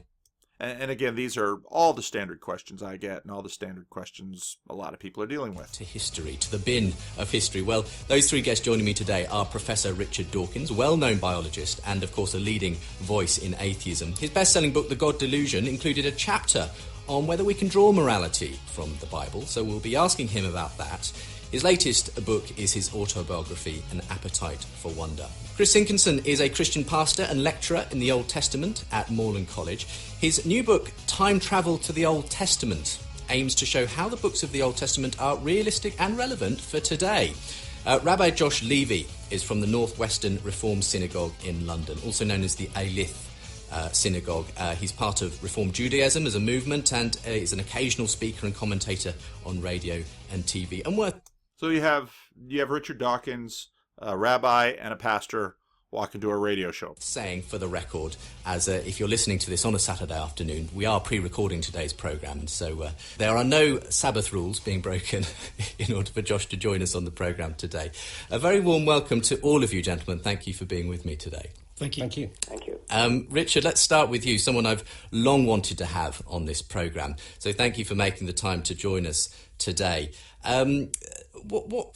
And again, these are all the standard questions I get, and all the standard questions a lot of people are dealing with. To history, to the bin of history. Well, those 3 guests joining me today are Professor Richard Dawkins, well-known biologist, and of course a leading voice in atheism. His best-selling book, The God Delusion, included a chapter on whether we can draw morality from the Bible, so we'll be asking him about that. His latest book is his autobiography, An Appetite for Wonder. Chris Sinkinson is a Christian pastor and lecturer in the Old Testament at Moreland College. His new book, Time Travel to the Old Testament, aims to show how the books of the Old Testament are realistic and relevant for today. Rabbi Josh Levy is from the Northwestern Reformed Synagogue in London, also known as the Alith Synagogue. He's part of Reformed Judaism as a movement, and is an occasional speaker and commentator on radio and TV. And So you have Richard Dawkins, a rabbi and a pastor, walk into a radio show. Saying for the record, as if you're listening to this on a Saturday afternoon, we are pre-recording today's programme, and so there are no Sabbath rules being broken in order for Josh to join us on the programme today. A very warm welcome to all of you, gentlemen. Thank you for being with me today. Thank you. Thank you. Thank you. Richard, let's start with you, someone I've long wanted to have on this programme. So thank you for making the time to join us today.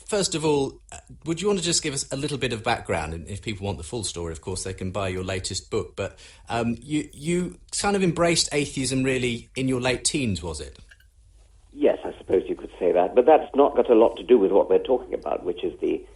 First of all, would you want to just give us a little bit of background? And if people want the full story, of course, they can buy your latest book. But you kind of embraced atheism really in your late teens, was it? Yes, I suppose you could say that. But that's not got a lot to do with what we're talking about, which is the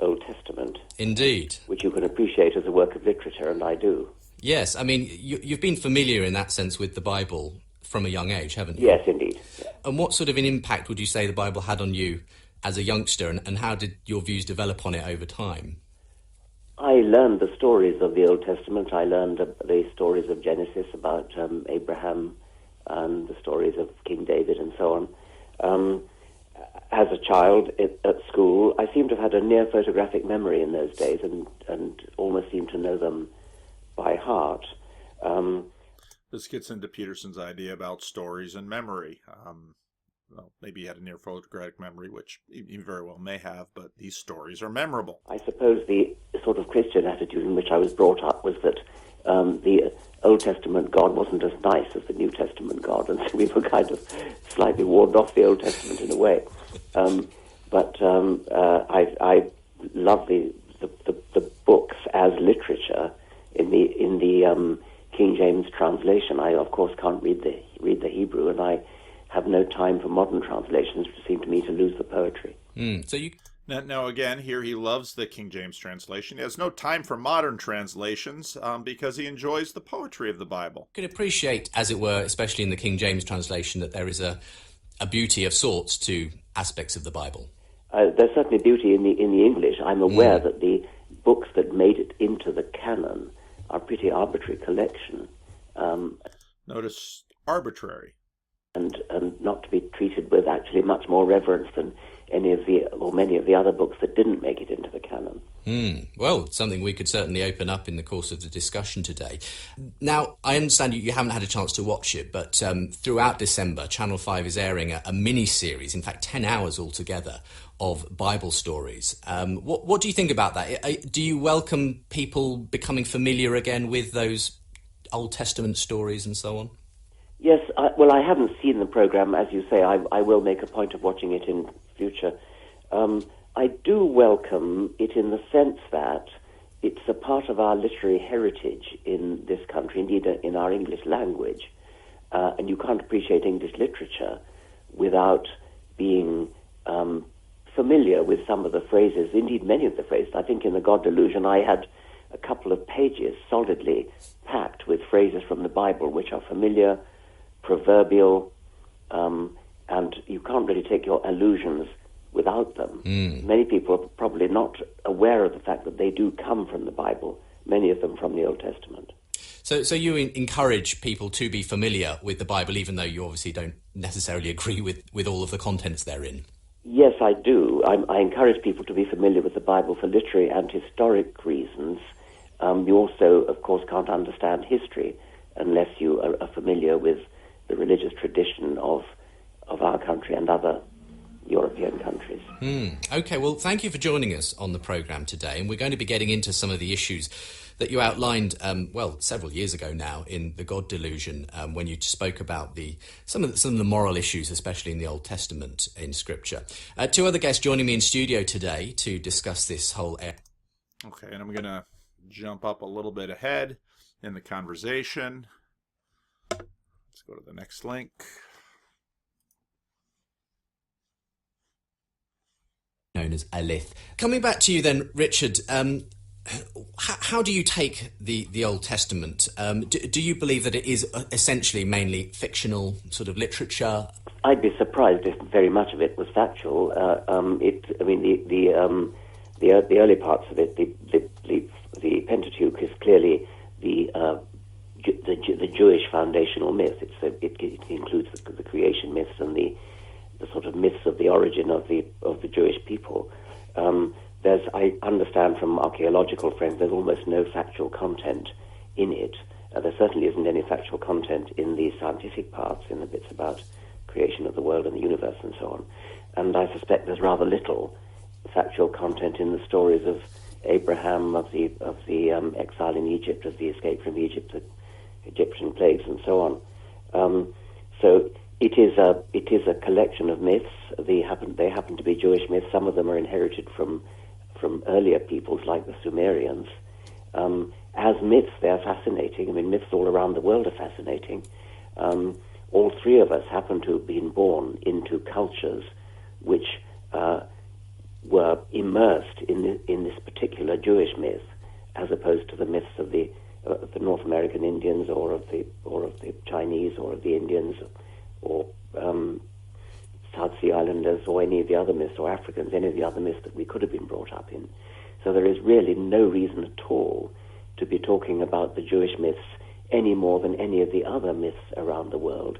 Old Testament. Indeed. Which you can appreciate as a work of literature, and I do. Yes, I mean, you've been familiar in that sense with the Bible from a young age, haven't you? Yes, indeed. Yeah. And what sort of an impact would you say the Bible had on you as a youngster, and how did your views develop on it over time? I learned the stories of the Old Testament. I learned the stories of Genesis about Abraham, and the stories of King David and so on. As a child at school, I seem to have had a near photographic memory in those days, and almost seemed to know them by heart. This gets into Peterson's idea about stories and memory. Well, maybe he had a near photographic memory, which he very well may have, but these stories are memorable. I suppose the sort of Christian attitude in which I was brought up was that the Old Testament God wasn't as nice as the New Testament God, and so we were kind of slightly warned off the Old Testament in a way. But I love the books as literature in the King James translation. I of course can't read the Hebrew, and I have no time for modern translations, which seem to me to lose the poetry. So you. Now, again, here he loves the King James translation. He has no time for modern translations because he enjoys the poetry of the Bible. You can appreciate, as it were, especially in the King James translation, that there is a beauty of sorts to aspects of the Bible. There's certainly beauty in the English. I'm aware that the books that made it into the canon are a pretty arbitrary collection. Notice arbitrary. And not to be treated with actually much more reverence than any of the, or many of the other books that didn't make it into the canon. Well, something we could certainly open up in the course of the discussion today. Now, I understand you haven't had a chance to watch it, but throughout December, Channel 5 is airing a mini-series, in fact 10 hours altogether, of Bible stories. What do you think about that? Do you welcome people becoming familiar again with those Old Testament stories and so on? Yes, well, I haven't seen the programme, as you say. I will make a point of watching it in future. I do welcome it in the sense that it's a part of our literary heritage in this country, indeed in our English language. And you can't appreciate English literature without being familiar with some of the phrases, indeed many of the phrases. I think in The God Delusion I had a couple of pages solidly packed with phrases from the Bible which are familiar, proverbial, and you can't really take your allusions without them. Many people are probably not aware of the fact that they do come from the Bible, many of them from the Old Testament. So you encourage people to be familiar with the Bible, even though you obviously don't necessarily agree with all of the contents therein? Yes, I do. I encourage people to be familiar with the Bible for literary and historic reasons. You also, of course, can't understand history unless you are familiar with the religious tradition of our country and other European countries. Okay, well, thank you for joining us on the programme today, and we're going to be getting into some of the issues that you outlined, several years ago now in The God Delusion, when you spoke about some of the moral issues, especially in the Old Testament in Scripture. Two other guests joining me in studio today to discuss this whole area. Okay, and I'm going to jump up a little bit ahead in the conversation. Let's go to the next link. Known as Alith. Coming back to you then, Richard, how do you take the Old Testament? Do you believe that it is essentially mainly fictional sort of literature? I'd be surprised if very much of it was factual. The early parts of it, the Pentateuch is clearly the Jewish foundational myth. It includes the creation myths and the sort of myths of the origin of the Jewish people. I understand from archaeological friends there's almost no factual content in it. There certainly isn't any factual content in the scientific parts, in the bits about creation of the world and the universe and so on. And I suspect there's rather little factual content in the stories of Abraham, of the exile in Egypt, of the escape from Egypt, the Egyptian plagues, and so on. So it is a collection of myths. They happen to be Jewish myths. Some of them are inherited from earlier peoples like the Sumerians. As myths, they are fascinating. I mean, myths all around the world are fascinating. All three of us happen to have been born into cultures which were immersed in this particular Jewish myth, as opposed to the myths of the North American Indians, or of the Chinese, or of the Indians, or South Sea Islanders, or any of the other myths, or Africans, any of the other myths that we could have been brought up in. So there is really no reason at all to be talking about the Jewish myths any more than any of the other myths around the world.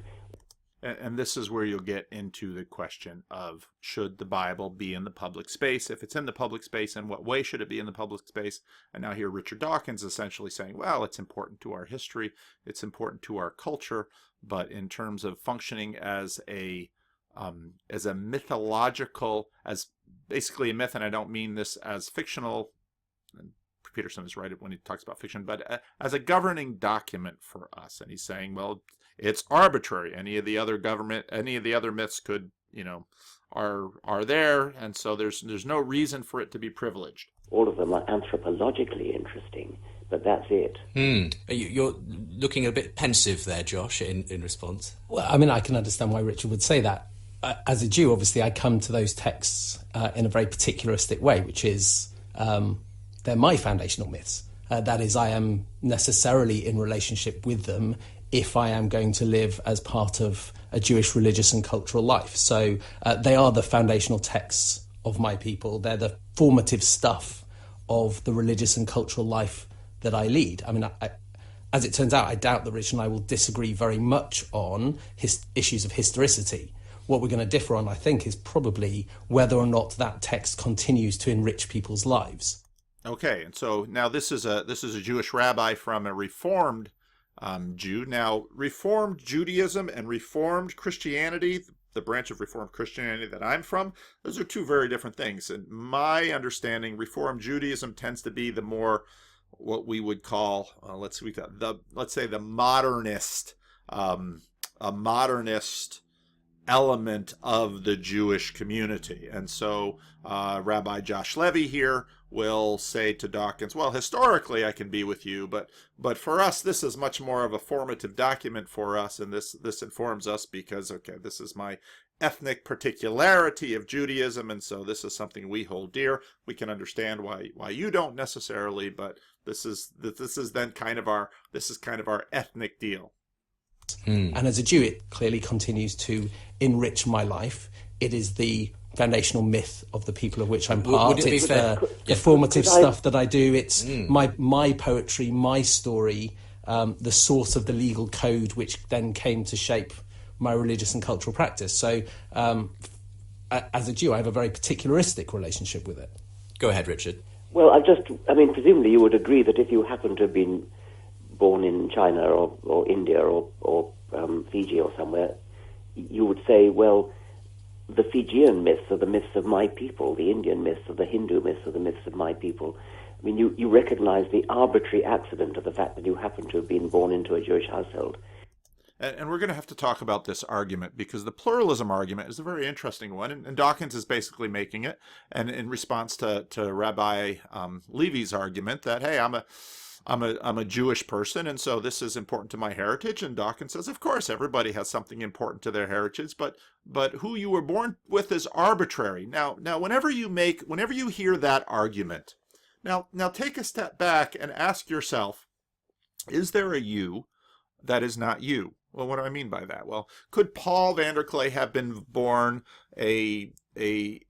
And this is where you'll get into the question of, should the Bible be in the public space? If it's in the public space, in what way should it be in the public space? And now here Richard Dawkins essentially saying, well, it's important to our history, it's important to our culture, but in terms of functioning as a mythological, as basically a myth, and I don't mean this as fictional, and Peterson is right when he talks about fiction, but as a governing document for us. And he's saying, well, it's arbitrary. Any of the other myths could, are there, and so there's no reason for it to be privileged. All of them are anthropologically interesting, but that's it. You're looking a bit pensive there, Josh, in response. Well, I mean, I can understand why Richard would say that. As a Jew, obviously, I come to those texts in a very particularistic way, which is they're my foundational myths. That is, I am necessarily in relationship with them if I am going to live as part of a Jewish religious and cultural life. So they are the foundational texts of my people. They're the formative stuff of the religious and cultural life that I lead. I mean, as it turns out, I doubt that Rich and I will disagree very much on issues of historicity. What we're going to differ on, I think, is probably whether or not that text continues to enrich people's lives. Okay, and so now this is a Jewish rabbi from a Reformed Jew. Now, Reformed Judaism and Reformed Christianity, the branch of Reformed Christianity that I'm from, those are two very different things. And my understanding, Reformed Judaism tends to be the more what we would call, let's say the modernist, a modernist element of the Jewish community. And so Rabbi Josh Levy here will say to Dawkins, well, historically I can be with you, but for us this is much more of a formative document for us, and this informs us because, okay, this is my ethnic particularity of Judaism, and so this is something we hold dear. We can understand why you don't necessarily, but this is then kind of our ethnic deal. And as a Jew, it clearly continues to enrich my life. It is the foundational myth of the people of which I'm part. It's the formative stuff that I do. It's my poetry, my story, the source of the legal code which then came to shape my religious and cultural practice. So as a Jew, I have a very particularistic relationship with it. Go ahead, Richard. Well, presumably you would agree that if you happen to have been born in China or India or Fiji or somewhere, you would say, well, the Fijian myths are the myths of my people, the Indian myths are the Hindu myths are the myths of my people. I mean, you recognize the arbitrary accident of the fact that you happen to have been born into a Jewish household. And we're going to have to talk about this argument, because the pluralism argument is a very interesting one, and Dawkins is basically making it, and in response to Rabbi Levy's argument that, hey, I'm a Jewish person, and so this is important to my heritage. And Dawkins says, of course, everybody has something important to their heritage, but who you were born with is arbitrary. Now, whenever you hear that argument, now take a step back and ask yourself, is there a you that is not you? Well, what do I mean by that? Well, could Paul Vanderklay have been born a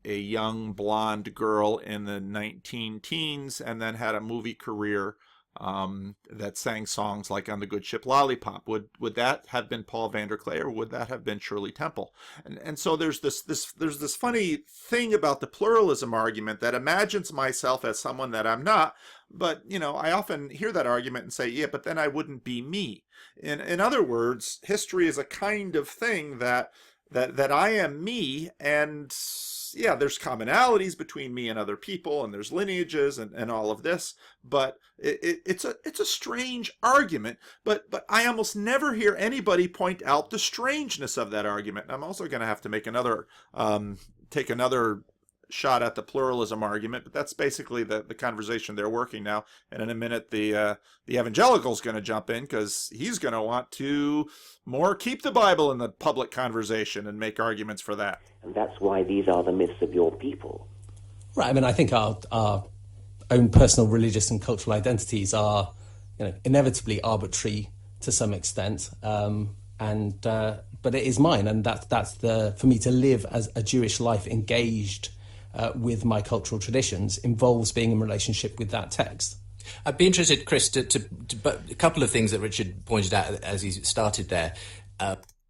young blonde girl in the 19-teens and then had a movie career that sang songs like On the Good Ship Lollipop? Would that have been Paul Vanderklay, or would that have been Shirley Temple? And so there's this funny thing about the pluralism argument that imagines myself as someone that I'm not. But, I often hear that argument and say, yeah, but then I wouldn't be me. In other words, history is a kind of thing that I am me, and yeah, there's commonalities between me and other people, and there's lineages and all of this, but it's a strange argument, but I almost never hear anybody point out the strangeness of that argument. And I'm also going to have to make take another shot at the pluralism argument, but that's basically the conversation they're working now. And in a minute, the evangelical's going to jump in, because he's going to want to more keep the Bible in the public conversation and make arguments for that. And that's why these are the myths of your people. Right. I mean, I think our own personal religious and cultural identities are, inevitably arbitrary to some extent, but it is mine, and that's for me to live as a Jewish life engaged with my cultural traditions involves being in relationship with that text. I'd be interested, Chris, but a couple of things that Richard pointed out as he started there.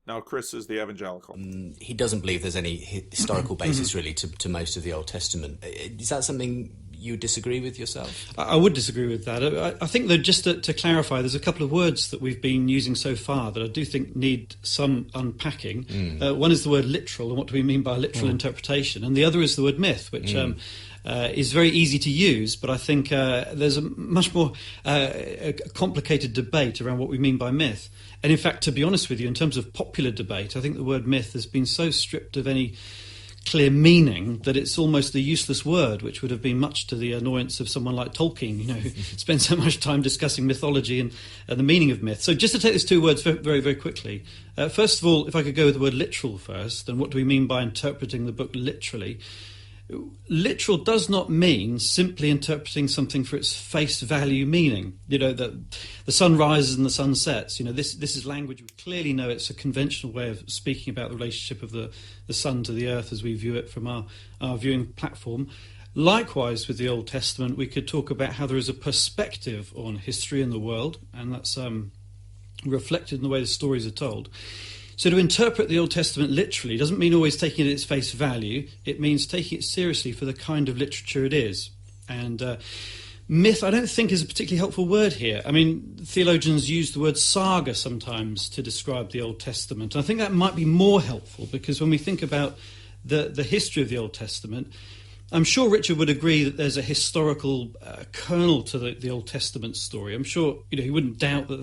Now, Chris is the evangelical. He doesn't believe there's any historical basis, really, to most of the Old Testament. Is that something you disagree with yourself? I would disagree with that. I think, though, just to clarify, there's a couple of words that we've been using so far that I do think need some unpacking. One is the word literal, and what do we mean by literal interpretation? And the other is the word myth, which is very easy to use, but I think there's a much more complicated debate around what we mean by myth. And in fact, to be honest with you, in terms of popular debate, I think the word myth has been so stripped of any clear meaning that it's almost a useless word, which would have been much to the annoyance of someone like Tolkien, who spent so much time discussing mythology and the meaning of myth. So just to take these two words very, very quickly. First of all, if I could go with the word literal first, then what do we mean by interpreting the book literally? Literal does not mean simply interpreting something for its face value meaning. The sun rises and the sun sets. This is language we clearly know. It's a conventional way of speaking about the relationship of the sun to the earth as we view it from our viewing platform. Likewise, with the Old Testament, we could talk about how there is a perspective on history and the world, and that's reflected in the way the stories are told. So to interpret the Old Testament literally doesn't mean always taking it at its face value. It means taking it seriously for the kind of literature it is. And myth, I don't think, is a particularly helpful word here. I mean, theologians use the word saga sometimes to describe the Old Testament. And I think that might be more helpful, because when we think about the history of the Old Testament, I'm sure Richard would agree that there's a historical kernel to the Old Testament story. I'm sure he wouldn't doubt that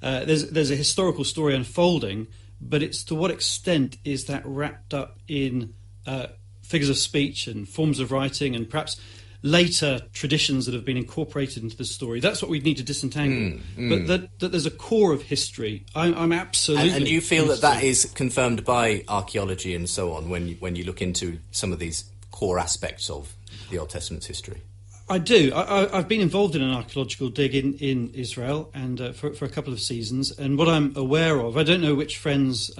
there's a historical story unfolding, but it's to what extent is that wrapped up in figures of speech and forms of writing and perhaps later traditions that have been incorporated into the story. That's what we need to disentangle. But that there's a core of history, I'm absolutely... And you feel that is confirmed by archaeology and so on when you look into some of these core aspects of the Old Testament's history? I do. I've been involved in an archaeological dig in Israel and for a couple of seasons, and what I'm aware of, I don't know which friends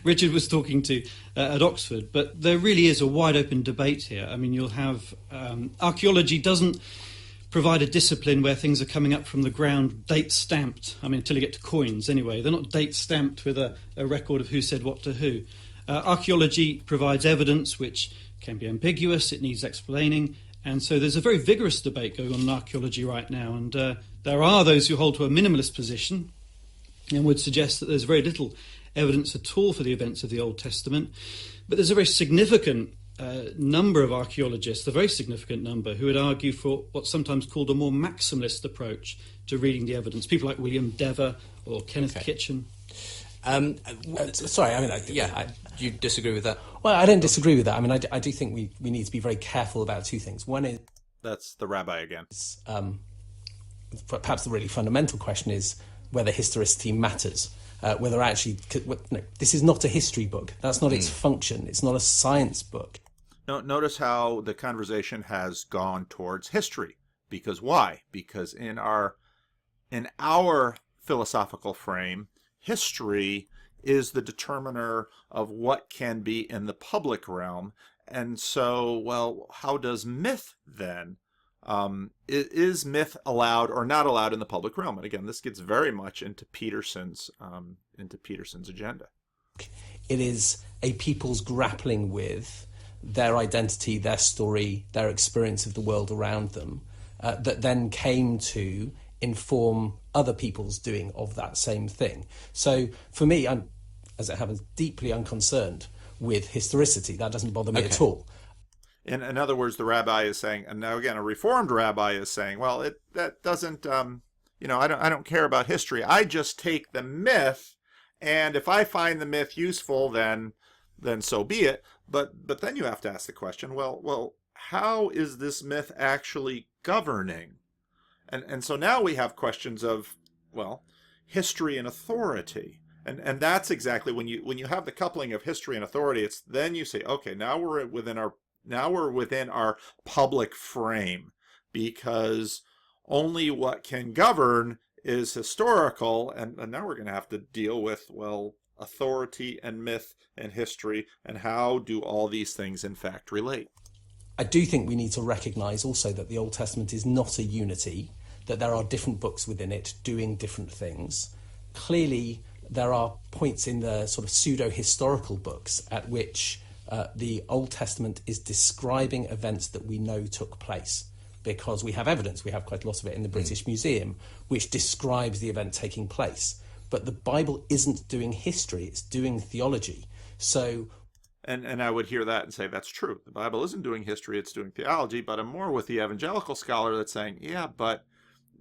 Richard was talking to at Oxford, but there really is a wide open debate here. I mean, you'll have archaeology doesn't provide a discipline where things are coming up from the ground, date stamped. I mean, until you get to coins anyway. They're not date stamped with a record of who said what to who. Archaeology provides evidence which can be ambiguous, it needs explaining, and so there's a very vigorous debate going on in archaeology right now, and there are those who hold to a minimalist position and would suggest that there's very little evidence at all for the events of the Old Testament, but there's a very significant number of archaeologists, a very significant number, who would argue for what's sometimes called a more maximalist approach to reading the evidence. People like William Dever or Kenneth Kitchen. Sorry, I mean, Do you disagree with that? well, I don't disagree with that. I mean, I do think we need to be very careful about two things. One is, That's the rabbi again. perhaps the really fundamental question is whether historicity matters. Whether actually, no, this is not a history book. That's not its function. It's not a science book. No, notice how the conversation has gone towards history. Because why? Because in our philosophical frame, history is the determiner of what can be in the public realm. And so, well, how does myth then? Is myth allowed or not allowed in the public realm? And again, this gets very much into Peterson's agenda. It is a people's grappling with their identity, their story, their experience of the world around them, that then came to inform other people's doing of that same thing. So for me, I'm, as it happens, deeply unconcerned with historicity. That doesn't bother me at all. In other words, the rabbi is saying, and now again, a reformed rabbi is saying, well, that doesn't, I don't care about history. I just take the myth, and if I find the myth useful, then so be it. But then you have to ask the question, well, how is this myth actually governing? And so now we have questions of, well, history and authority. And that's exactly when you have the coupling of history and authority, it's then you say, okay, now we're within our public frame, because only what can govern is historical, and now we're going to have to deal with, well, authority and myth and history, and how do all these things in fact relate? I do think we need to recognise also that the Old Testament is not a unity, that there are different books within it doing different things. Clearly, there are points in the sort of pseudo-historical books at which the Old Testament is describing events that we know took place, because we have evidence, we have quite a lot of it in the British Museum, which describes the event taking place. But the Bible isn't doing history, it's doing theology. So, and I would hear that and say, that's true. The Bible isn't doing history, it's doing theology, but I'm more with the evangelical scholar that's saying, yeah, but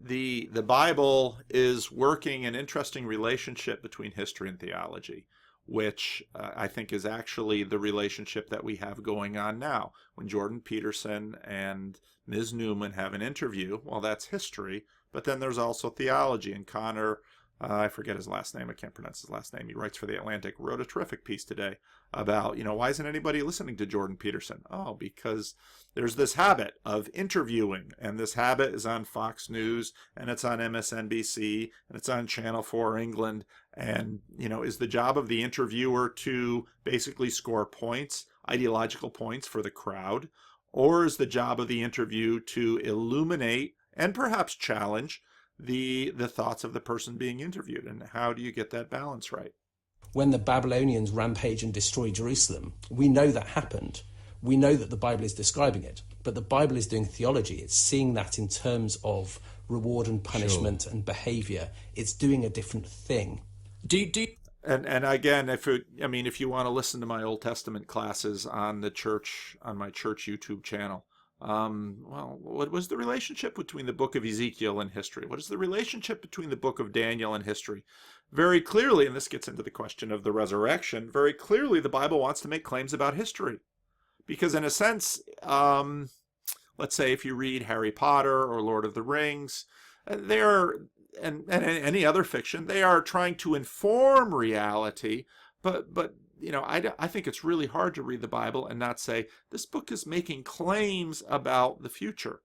the Bible is working an interesting relationship between history and theology, which I think is actually the relationship that we have going on now. When Jordan Peterson and Ms. Newman have an interview, well, that's history, but then there's also theology. And Connor, I forget his last name, I can't pronounce his last name, he writes for The Atlantic, wrote a terrific piece today about, why isn't anybody listening to Jordan Peterson? Oh, because there's this habit of interviewing, and this habit is on Fox News, and it's on MSNBC, and it's on Channel 4 England, and, is the job of the interviewer to basically score points, ideological points for the crowd, or is the job of the interview to illuminate and perhaps challenge the thoughts of the person being interviewed? And how do you get that balance right? When the Babylonians rampage and destroy Jerusalem, we know that happened. We know that the Bible is describing it, but the Bible is doing theology. It's seeing that in terms of reward and punishment and behavior. It's doing a different thing. And again, if you want to listen to my Old Testament classes on my church YouTube channel, what was the relationship between the book of Ezekiel and history? What is the relationship between the book of Daniel and history? Very clearly, and this gets into the question of the resurrection, very clearly the Bible wants to make claims about history. Because in a sense, let's say if you read Harry Potter or Lord of the Rings, and any other fiction, they are trying to inform reality, but I think it's really hard to read the Bible and not say, this book is making claims about the future.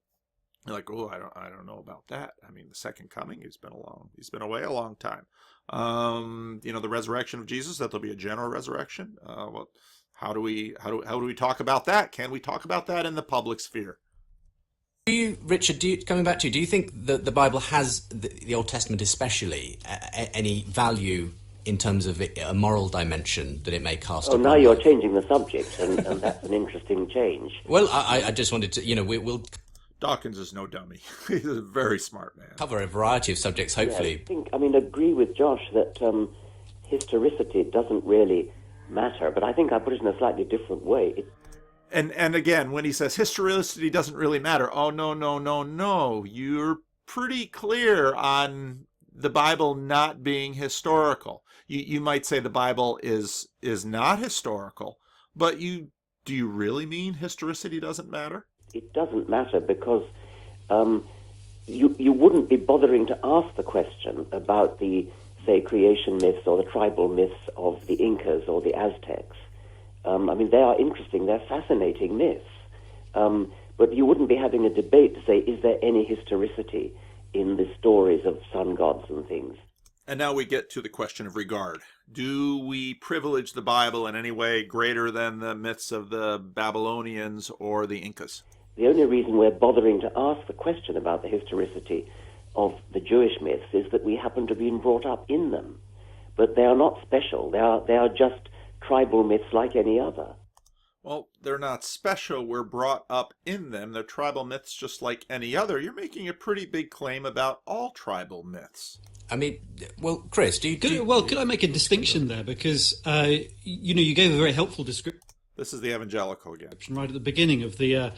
You're like, oh, I don't know about that. I mean, the second coming, he's been away a long time. The resurrection of Jesus, that there'll be a general resurrection. How do we talk about that? Can we talk about that in the public sphere? Richard, coming back to you, do you think that the Bible has, the Old Testament especially, any value in terms of a moral dimension that it may cast upon now you're life? changing the subject, and that's an interesting change. Well, I just wanted to, we'll Dawkins is no dummy. He's a very smart man. cover a variety of subjects, hopefully. I agree with Josh that historicity doesn't really matter, but I think I put it in a slightly different way. And again, when he says historicity doesn't really matter, oh, no. You're pretty clear on the Bible not being historical. You might say the Bible is not historical, but do you really mean historicity doesn't matter? It doesn't matter because you wouldn't be bothering to ask the question about the, say, creation myths or the tribal myths of the Incas or the Aztecs. They are interesting, they're fascinating myths. But you wouldn't be having a debate to say, is there any historicity in the stories of sun gods and things? And now we get to the question of regard. Do we privilege the Bible in any way greater than the myths of the Babylonians or the Incas? The only reason we're bothering to ask the question about the historicity of the Jewish myths is that we happen to have been brought up in them. But they are not special. They are just tribal myths like any other. Well, they're not special. We're brought up in them. They're tribal myths just like any other. You're making a pretty big claim about all tribal myths. Chris, could I make a distinction there? Because, you gave a very helpful description. This is the evangelical again. Right at the beginning of the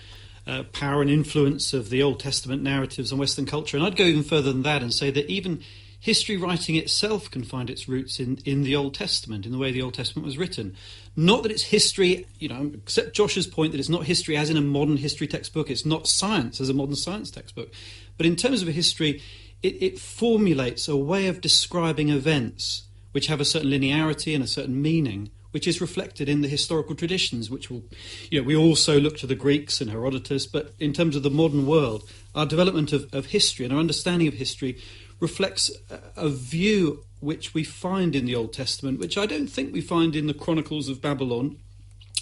power and influence of the Old Testament narratives on Western culture. And I'd go even further than that and say that even history writing itself can find its roots in the Old Testament, in the way the Old Testament was written. Not that it's history, accept Josh's point that it's not history as in a modern history textbook, it's not science as a modern science textbook. But in terms of a history, it formulates a way of describing events which have a certain linearity and a certain meaning, which is reflected in the historical traditions, which will, we also look to the Greeks and Herodotus, but in terms of the modern world, our development of history and our understanding of history reflects a view which we find in the Old Testament, which I don't think we find in the Chronicles of Babylon.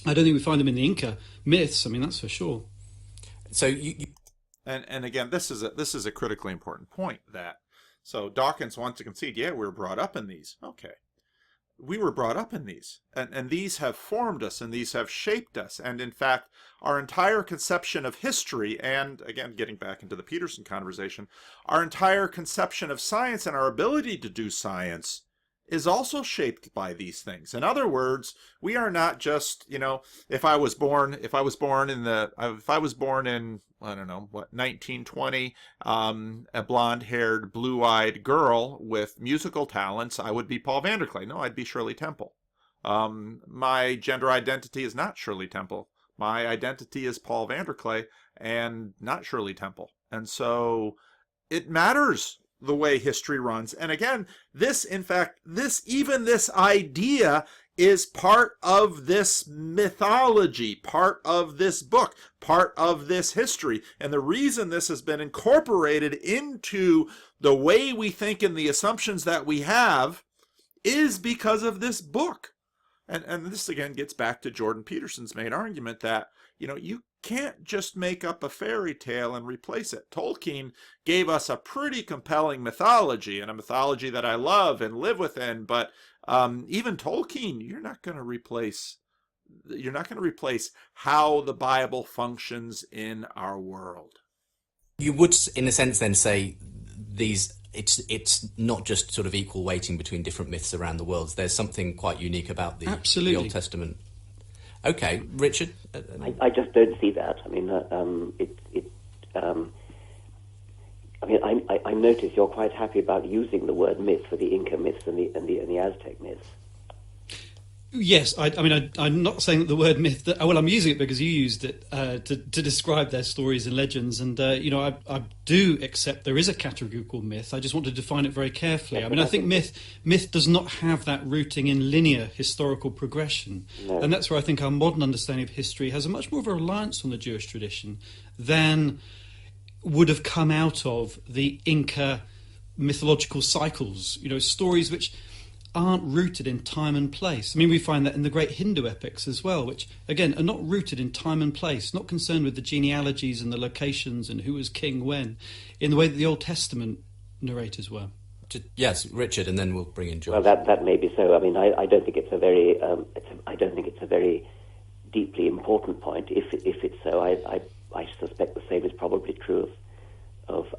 I don't think we find them in the Inca myths. That's for sure. So and again, this is a critically important point. So Dawkins wants to concede, we were brought up in these. Okay. We were brought up in these, and these have formed us, and these have shaped us, and in fact, our entire conception of history, and again, getting back into the Peterson conversation, our entire conception of science and our ability to do science is also shaped by these things. In other words, we are not just, if I was born in 1920, a blonde-haired, blue-eyed girl with musical talents, I would be Paul Vanderklay. No, I'd be Shirley Temple. My gender identity is not Shirley Temple. My identity is Paul Vanderklay and not Shirley Temple. And so it matters the way history runs. And again, this idea is part of this mythology, part of this book, part of this history. And the reason this has been incorporated into the way we think and the assumptions that we have is because of this book. And this again gets back to Jordan Peterson's main argument that, you can't just make up a fairy tale and replace it. Tolkien gave us a pretty compelling mythology, and a mythology that I love and live within, but even Tolkien, you're not going to replace how the Bible functions in our world. You would, in a sense, then say it's not just sort of equal weighting between different myths around the world. There's something quite unique about the Old Testament. Okay, Richard? I just don't see that. I notice you're quite happy about using the word myth for the Inca myths and the Aztec myths. Yes, I'm not saying that the word myth. I'm using it because you used it to describe their stories and legends, and I do accept there is a category called myth. I just want to define it very carefully. I think myth does not have that rooting in linear historical progression, no. And that's where I think our modern understanding of history has a much more of a reliance on the Jewish tradition than would have come out of the Inca mythological cycles. Stories which aren't rooted in time and place. I mean, we find that in the great Hindu epics as well, which, again, are not rooted in time and place, not concerned with the genealogies and the locations and who was king when, in the way that the Old Testament narrators were. Yes, Richard, and then we'll bring in George. Well, that may be so. I mean, I don't think it's a very, I don't think it's a very deeply important point. If it's so, I suspect the same is probably true of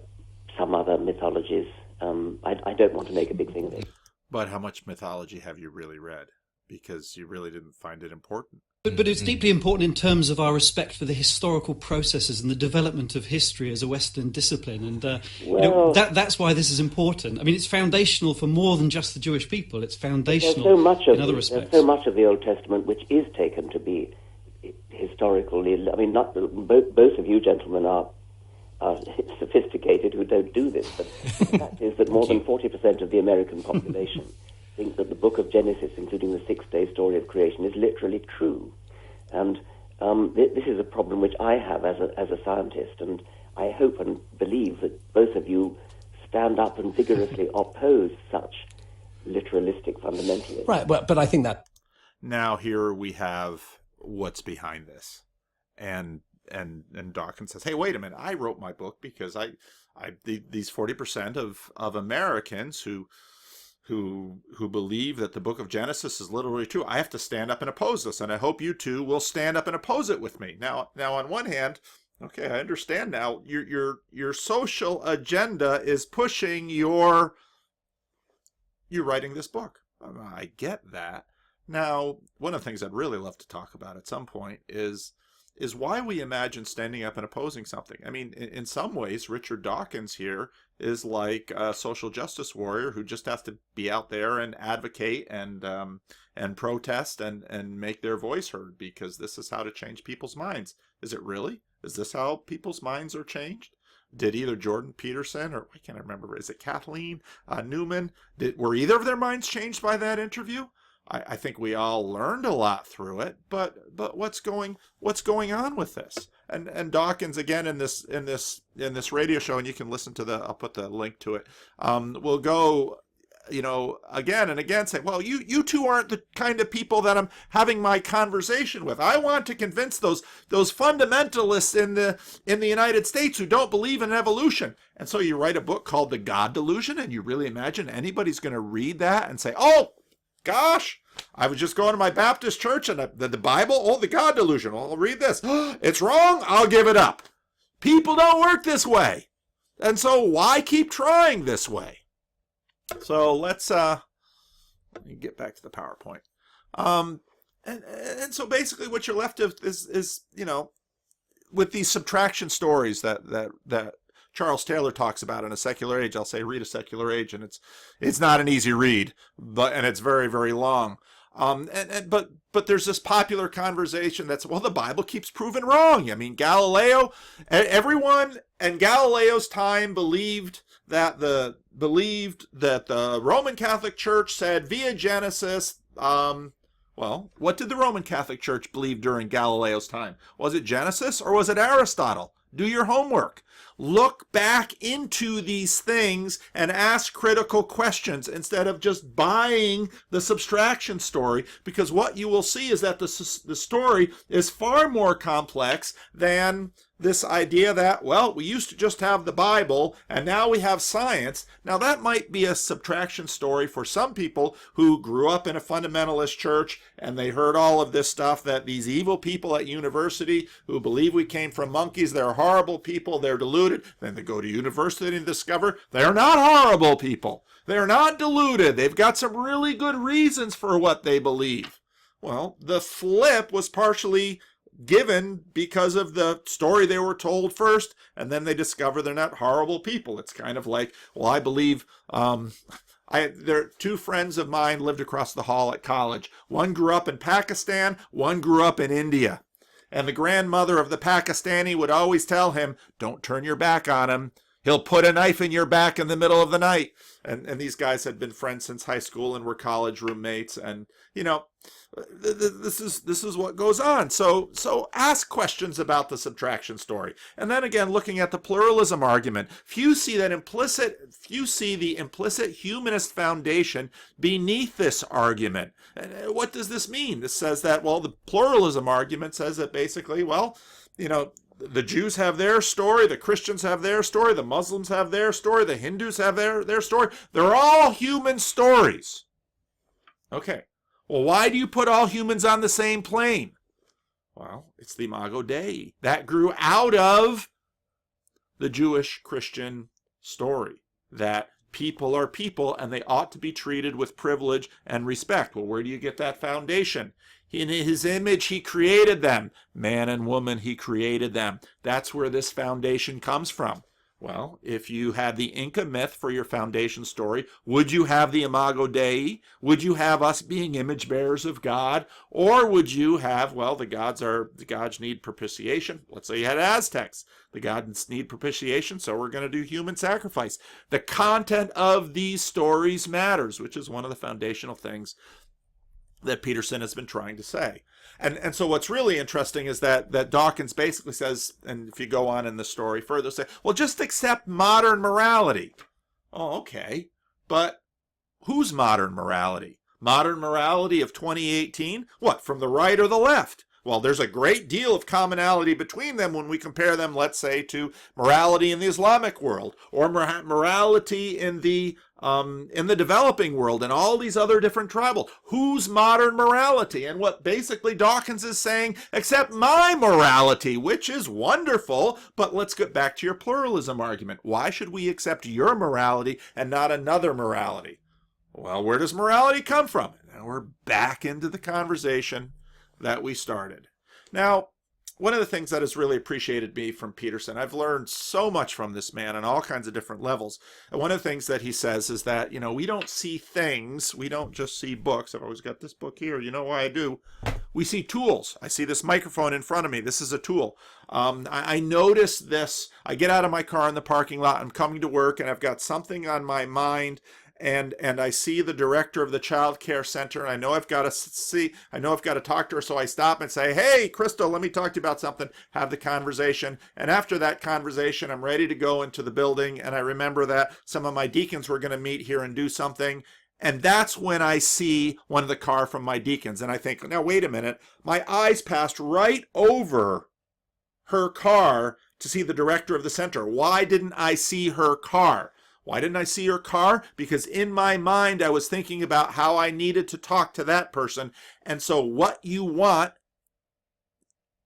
some other mythologies. I don't want to make a big thing of it. But how much mythology have you really read? Because you really didn't find it important. But it's deeply important in terms of our respect for the historical processes and the development of history as a Western discipline. And that's why this is important. I mean, it's foundational for more than just the Jewish people. It's foundational in other respects. There's so much of the Old Testament which is taken to be historical. I mean, both of you gentlemen are sophisticated who don't do this, but the fact is that more than 40% of the American population think that the book of Genesis, including the six-day story of creation, is literally true. And this is a problem which I have as a scientist, and I hope and believe that both of you stand up and vigorously oppose such literalistic fundamentalism. Right, well, but I think that... Now here we have what's behind this. And Dawkins says, hey, wait a minute, I wrote my book because these 40% of Americans who believe that the book of Genesis is literally true, I have to stand up and oppose this, and I hope you two will stand up and oppose it with me. Now on one hand, okay, I understand now, your social agenda is pushing you writing this book. I get that. Now, one of the things I'd really love to talk about at some point is why we imagine standing up and opposing something. I mean, in some ways, Richard Dawkins here is like a social justice warrior who just has to be out there and advocate and protest and make their voice heard, because this is how to change people's minds. Is it really? Is this how people's minds are changed? Did either Jordan Peterson or I can't remember, is it Kathleen Newman? Were either of their minds changed by that interview? I think we all learned a lot through it, but what's going on with this? And Dawkins again in this radio show, and you can listen to I'll put the link to it. Will go, again and again say, well, you two aren't the kind of people that I'm having my conversation with. I want to convince those fundamentalists in the United States who don't believe in evolution. And so you write a book called The God Delusion, and you really imagine anybody's going to read that and say, oh, gosh, I was just going to my Baptist church and the Bible, the God Delusion. I'll read this. It's wrong. I'll give it up. People don't work this way. And so why keep trying this way? So let me get back to the PowerPoint. And so basically what you're left with is with these subtraction stories that Charles Taylor talks about in A Secular Age. I'll say read A Secular Age, and it's not an easy read, and it's very, very long. But there's this popular conversation that's, well, the Bible keeps proving wrong. I mean, everyone in Galileo's time believed that the Roman Catholic Church said via Genesis. Well, what did the Roman Catholic Church believe during Galileo's time? Was it Genesis or was it Aristotle? Do your homework. Look back into these things and ask critical questions instead of just buying the subtraction story, because what you will see is that the story is far more complex than this idea that, well, we used to just have the Bible and now we have science. Now that might be a subtraction story for some people who grew up in a fundamentalist church and they heard all of this stuff, that these evil people at university who believe we came from monkeys, they're horrible people, they're deluded. Then they go to university and discover they're not horrible people. They're not deluded. They've got some really good reasons for what they believe. Well, the flip was partially given because of the story they were told first, and then they discover they're not horrible people. It's kind of like, well, I believe there two friends of mine lived across the hall at college. One grew up in Pakistan, one grew up in India. And the grandmother of the Pakistani would always tell him, don't turn your back on him. He'll put a knife in your back in the middle of the night. And these guys had been friends since high school and were college roommates. And, this is what goes on. So ask questions about the subtraction story. And then again, looking at the pluralism argument, few see the implicit humanist foundation beneath this argument. And what does this mean? This says that, well, the pluralism argument says that basically, the Jews have their story, the Christians have their story, the Muslims have their story, the Hindus have their story. They're all human stories. Okay. Well, why do you put all humans on the same plane? Well, it's the Imago Dei. That grew out of the Jewish Christian story, that people are people and they ought to be treated with privilege and respect. Well, where do you get that foundation? In his image, he created them. Man and woman, he created them. That's where this foundation comes from. Well, if you had the Inca myth for your foundation story, would you have the Imago Dei? Would you have us being image bearers of God? Or would you have, the gods need propitiation. Let's say you had Aztecs. The gods need propitiation, so we're going to do human sacrifice. The content of these stories matters, which is one of the foundational things that Peterson has been trying to say. And so what's really interesting is that Dawkins basically says, and if you go on in the story further, say, well, just accept modern morality. Oh, okay. But whose modern morality? Modern morality of 2018? What, from the right or the left? Well, there's a great deal of commonality between them when we compare them, let's say, to morality in the Islamic world, or morality in the developing world, and all these other different tribal. Whose modern morality? And what basically Dawkins is saying, accept my morality, which is wonderful, but let's get back to your pluralism argument. Why should we accept your morality and not another morality? Well, where does morality come from? And we're back into the conversation that we started. Now, one of the things that has really appreciated me from Peterson, I've learned so much from this man on all kinds of different levels. And one of the things that he says is that, we don't see things, we don't just see books. I've always got this book here, you know why I do. We see tools. I see this microphone in front of me. This is a tool. I notice this. I get out of my car in the parking lot. I'm coming to work and I've got something on my mind. And I see the director of the child care center, and I know I've got to talk to her, so I stop and say, hey, Crystal, let me talk to you about something, have the conversation. And after that conversation, I'm ready to go into the building, and I remember that some of my deacons were going to meet here and do something. And that's when I see one of the car from my deacons, and I think, now, wait a minute, my eyes passed right over her car to see the director of the center. Why didn't I see her car? Why didn't I see her car? Because in my mind, I was thinking about how I needed to talk to that person. And so what you want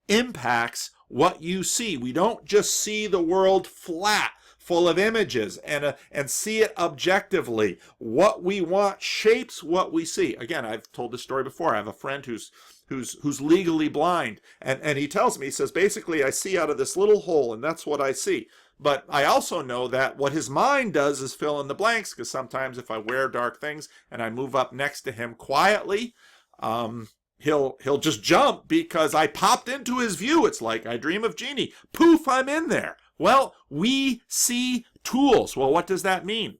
impacts what you see. We don't just see the world flat, full of images, and see it objectively. What we want shapes what we see. Again, I've told this story before. I have a friend who's legally blind. And he tells me, he says, basically, I see out of this little hole, and that's what I see. But I also know that what his mind does is fill in the blanks, because sometimes if I wear dark things and I move up next to him quietly, he'll just jump because I popped into his view. It's like I dream of Jeannie. Poof, I'm in there. Well, we see tools. Well, what does that mean?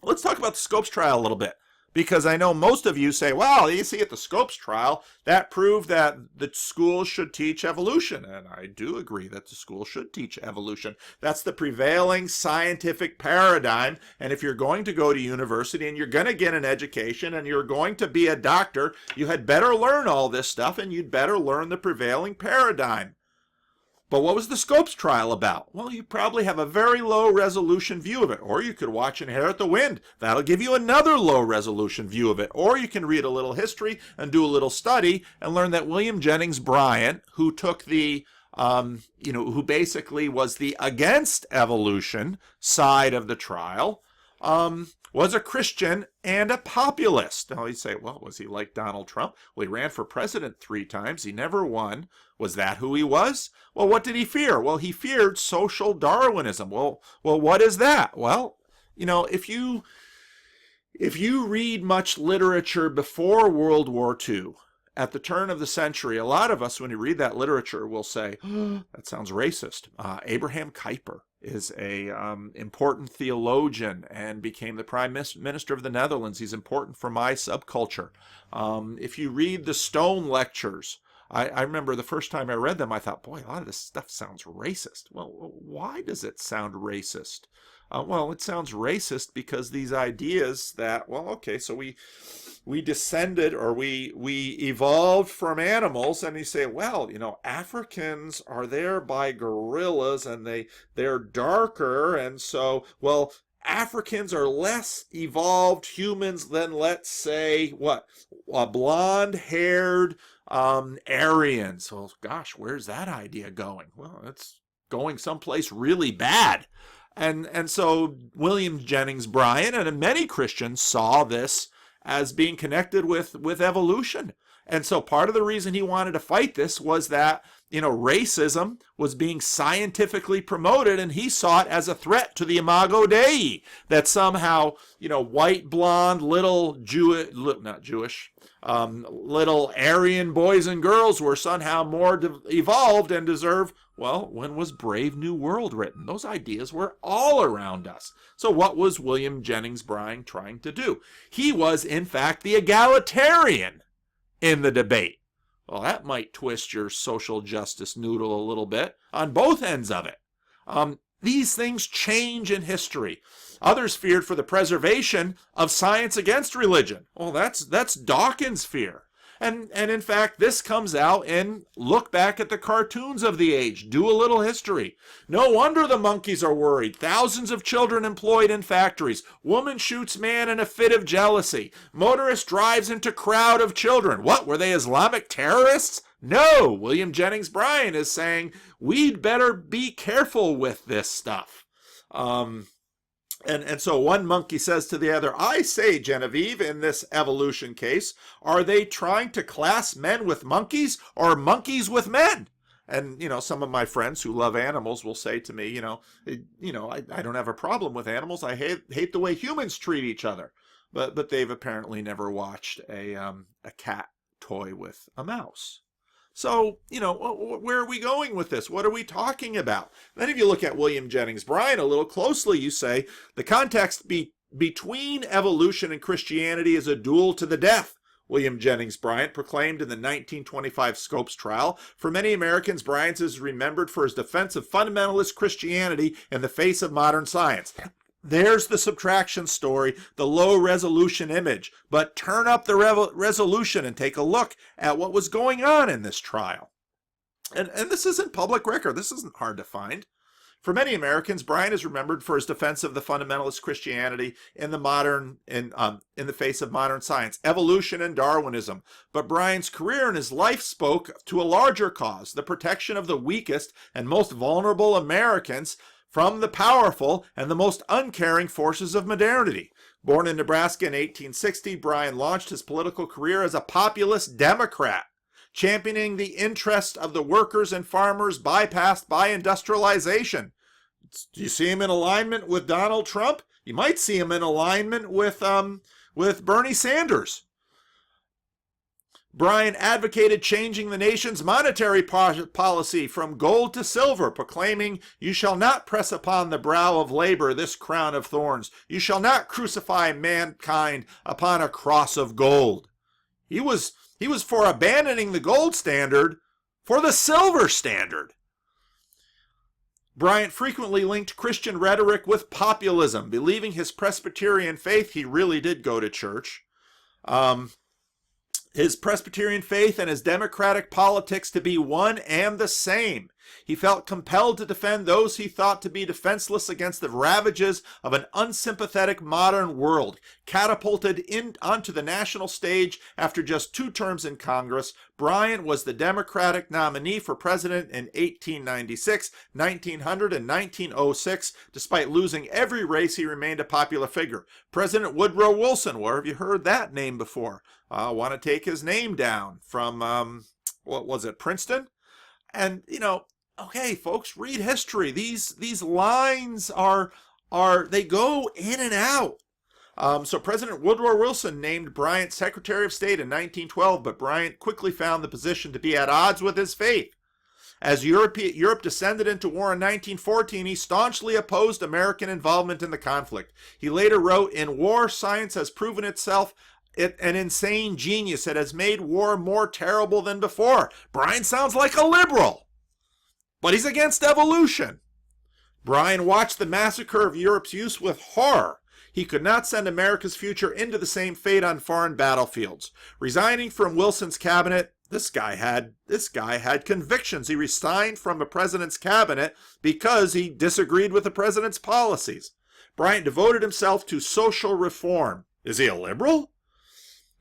Let's talk about the Scopes trial a little bit. Because I know most of you say, well, you see at the Scopes trial, that proved that the schools should teach evolution. And I do agree that the school should teach evolution. That's the prevailing scientific paradigm. And if you're going to go to university and you're going to get an education and you're going to be a doctor, you had better learn all this stuff and you'd better learn the prevailing paradigm. But what was the Scopes trial about? Well, you probably have a very low resolution view of it. Or you could watch Inherit the Wind. That'll give you another low resolution view of it. Or you can read a little history and do a little study and learn that William Jennings Bryan, who took the, who basically was the against evolution side of the trial, was a Christian and a populist. Now you say, well, was he like Donald Trump? Well, he ran for president 3 times. He never won. Was that who he was? Well, what did he fear? Well, he feared social Darwinism. Well, what is that? Well, if you read much literature before World War II, at the turn of the century, a lot of us, when you read that literature, will say, oh, that sounds racist. Abraham Kuyper is a important theologian and became the prime minister of the Netherlands. He's important for my subculture. If you read the Stone lectures, I remember the first time I read them, I thought, boy, a lot of this stuff sounds racist. Well, why does it sound racist? Well, it sounds racist because these ideas that, well, okay, so we descended, or we evolved from animals, and you say, well, Africans are there by gorillas, and they're darker, and so, well, Africans are less evolved humans than, let's say, blonde-haired Aryans. Well, gosh, where's that idea going? Well, it's going someplace really bad. And so William Jennings Bryan and many Christians saw this as being connected with evolution. And so part of the reason he wanted to fight this was that, racism was being scientifically promoted, and he saw it as a threat to the imago Dei, that somehow, white, blonde, little little Aryan boys and girls were somehow more evolved and deserve. Well, when was Brave New World written? Those ideas were all around us. So what was William Jennings Bryan trying to do? He was, in fact, the egalitarian in the debate. Well, that might twist your social justice noodle a little bit on both ends of it. These things change in history. Others feared for the preservation of science against religion. Well, that's Dawkins' fear. And in fact, this comes out in look back at the cartoons of the age. Do a little history. No wonder the monkeys are worried. Thousands of children employed in factories. Woman shoots man in a fit of jealousy. Motorist drives into crowd of children. What, were they Islamic terrorists? No, William Jennings Bryan is saying we'd better be careful with this stuff. And so one monkey says to the other, I say, Genevieve, in this evolution case, are they trying to class men with monkeys or monkeys with men? And, some of my friends who love animals will say to me, I don't have a problem with animals. I hate the way humans treat each other. But they've apparently never watched a cat toy with a mouse. So, where are we going with this? What are we talking about? Then if you look at William Jennings Bryan a little closely, you say the context between evolution and Christianity is a duel to the death. William Jennings Bryan proclaimed in the 1925 Scopes trial. For many Americans, Bryan is remembered for his defense of fundamentalist Christianity in the face of modern science. There's the subtraction story, the low resolution image. But turn up the resolution and take a look at what was going on in this trial. And this isn't public record. This isn't hard to find. For many Americans, Bryan is remembered for his defense of the fundamentalist Christianity in the face of modern science, evolution and Darwinism. But Bryan's career and his life spoke to a larger cause, the protection of the weakest and most vulnerable Americans from the powerful and the most uncaring forces of modernity. Born in Nebraska in 1860, Bryan launched his political career as a populist Democrat, championing the interests of the workers and farmers bypassed by industrialization. Do you see him in alignment with Donald Trump? You might see him in alignment with Bernie Sanders. Bryan advocated changing the nation's monetary policy from gold to silver, proclaiming, "You shall not press upon the brow of labor this crown of thorns. You shall not crucify mankind upon a cross of gold." He was for abandoning the gold standard for the silver standard. Bryan frequently linked Christian rhetoric with populism, believing his Presbyterian faith. He really did go to church. His Presbyterian faith and his democratic politics to be one and the same. He felt compelled to defend those he thought to be defenseless against the ravages of an unsympathetic modern world. Catapulted onto the national stage after just 2 terms in Congress, Bryan was the Democratic nominee for president in 1896, 1900, and 1906. Despite losing every race, he remained a popular figure. President Woodrow Wilson, where have you heard that name before? I want to take his name down from, Princeton? And, okay, folks, read history. These lines they go in and out. So President Woodrow Wilson named Bryan Secretary of State in 1912, but Bryan quickly found the position to be at odds with his faith. As Europe descended into war in 1914, he staunchly opposed American involvement in the conflict. He later wrote, "In war, science has proven itself an insane genius. It has made war more terrible than before." Brian sounds like a liberal, but he's against evolution. Brian watched the massacre of Europe's youth with horror. He could not send America's future into the same fate on foreign battlefields. Resigning from Wilson's cabinet, this guy had convictions. He resigned from the president's cabinet because he disagreed with the president's policies. Bryant devoted himself to social reform. Is he a liberal?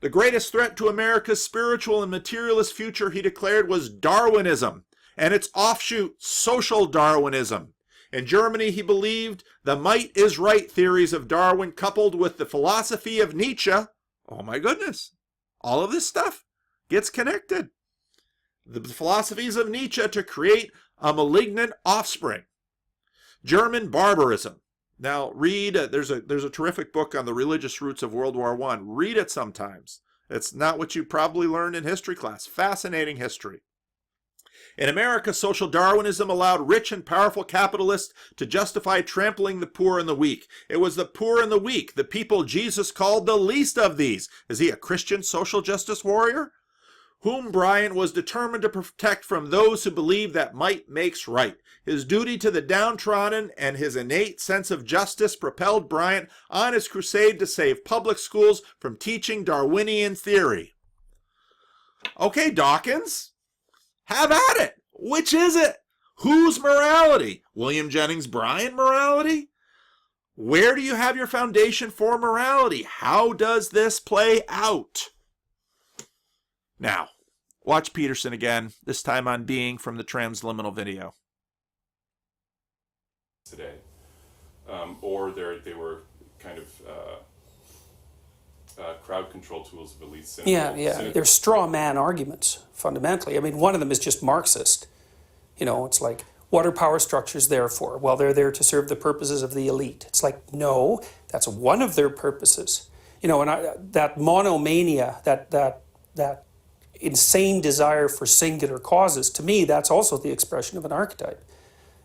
The greatest threat to America's spiritual and materialist future, he declared, was Darwinism and its offshoot, social Darwinism. In Germany, he believed the might is right theories of Darwin coupled with the philosophy of Nietzsche. Oh my goodness. All of this stuff gets connected. The philosophies of Nietzsche to create a malignant offspring. German barbarism. Now read, there's a terrific book on the religious roots of World War I. Read it sometimes. It's not what you probably learned in history class. Fascinating history. In America, social Darwinism allowed rich and powerful capitalists to justify trampling the poor and the weak. It was the poor and the weak, the people Jesus called the least of these. Is he a Christian social justice warrior? Whom Bryant was determined to protect from those who believe that might makes right. His duty to the downtrodden and his innate sense of justice propelled Bryant on his crusade to save public schools from teaching Darwinian theory. Okay, Dawkins. Have at it. Which is it? Whose morality? William Jennings Bryan morality? Where do you have your foundation for morality? How does this play out? Now, watch Peterson again, this time on Being from the Transliminal video. Today. Or they were kind of crowd control tools of elite cynical. Yeah. They're straw man arguments, fundamentally. I mean, one of them is just Marxist. You know, it's like, what are power structures there for? Well, they're there to serve the purposes of the elite. It's like, no, that's one of their purposes. You know, and that monomania, that insane desire for singular causes, to me, that's also the expression of an archetype.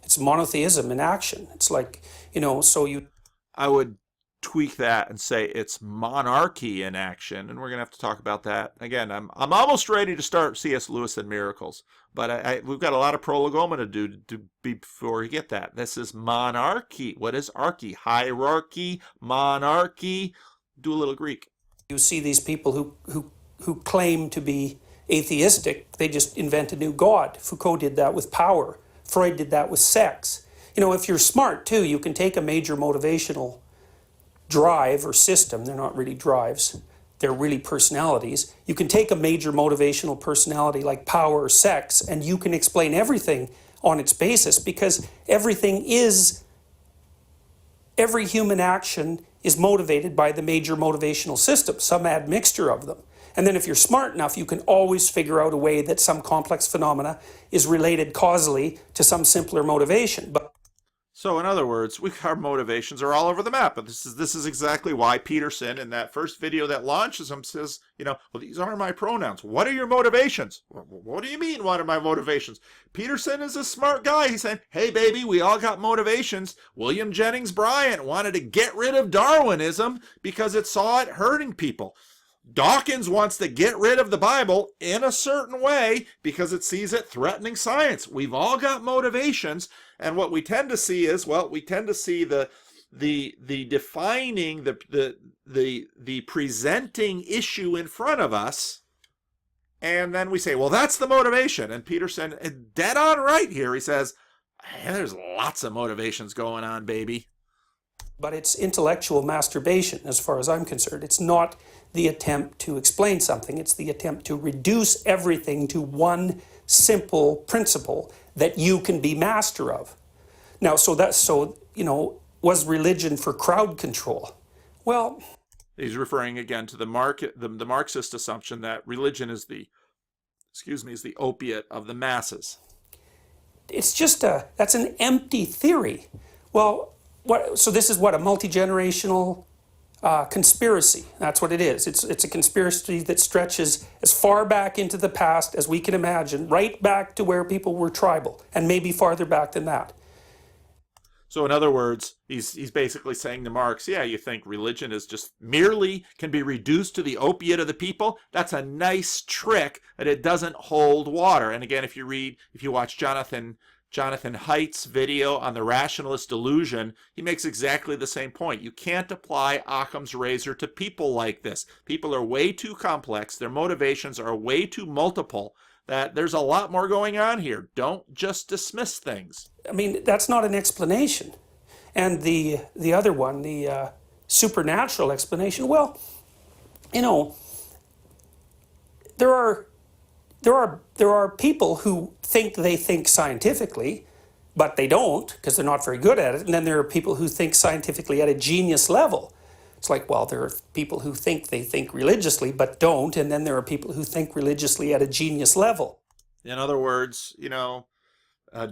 It's monotheism in action. It's like, you know, so you... I would tweak that and say it's monarchy in action, and we're gonna have to talk about that again. I'm almost ready to start C.S. Lewis and Miracles, but we've got a lot of prolegoma to do before we get that. This is monarchy. What is archy? Hierarchy, monarchy. Do a little Greek. You see these people who claim to be atheistic. They just invent a new god. Foucault did that with power. Freud did that with sex. You know, if you're smart too, you can take a major motivational drive or system. They're not really drives. They're really personalities. You can take a major motivational personality like power or sex, and you can explain everything on its basis, because every human action is motivated by the major motivational system, some admixture of them. And then if you're smart enough, you can always figure out a way that some complex phenomena is related causally to some simpler motivation. So in other words, our motivations are all over the map. But this is exactly why Peterson, in that first video that launches him, says, you know, well, these are my pronouns. What are your motivations? What do you mean, what are my motivations? Peterson is a smart guy. He's saying, hey, baby, we all got motivations. William Jennings Bryan wanted to get rid of Darwinism because it saw it hurting people. Dawkins wants to get rid of the Bible in a certain way because it sees it threatening science. We've all got motivations, and what we tend to see is, well, we tend to see the defining, the presenting issue in front of us, and then we say, well, that's the motivation. And Peterson is dead on right here. He says, hey, there's lots of motivations going on, baby. But it's intellectual masturbation, as far as I'm concerned. It's not the attempt to explain something. It's the attempt to reduce everything to one simple principle that you can be master of. Now, you know, was religion for crowd control? Well, he's referring again to the Marxist assumption that religion is the opiate of the masses. It's just that's an empty theory. Well, so this is what, a multi-generational conspiracy. That's what it is. It's a conspiracy that stretches as far back into the past as we can imagine, right back to where people were tribal, and maybe farther back than that. So in other words, he's basically saying to Marx, yeah, you think religion is just merely can be reduced to the opiate of the people? That's a nice trick, that it doesn't hold water. And again, if you watch Jonathan Haidt's video on the rationalist delusion, he makes exactly the same point. You can't apply Occam's razor to people like this. People are way too complex. Their motivations are way too multiple. That there's a lot more going on here. Don't just dismiss things. I mean, that's not an explanation. And the other one, the supernatural explanation, well, you know, there are people who think they think scientifically, but they don't because they're not very good at it. And then there are people who think scientifically at a genius level. It's like, well, there are people who think they think religiously but don't, and then there are people who think religiously at a genius level. In other words, you know,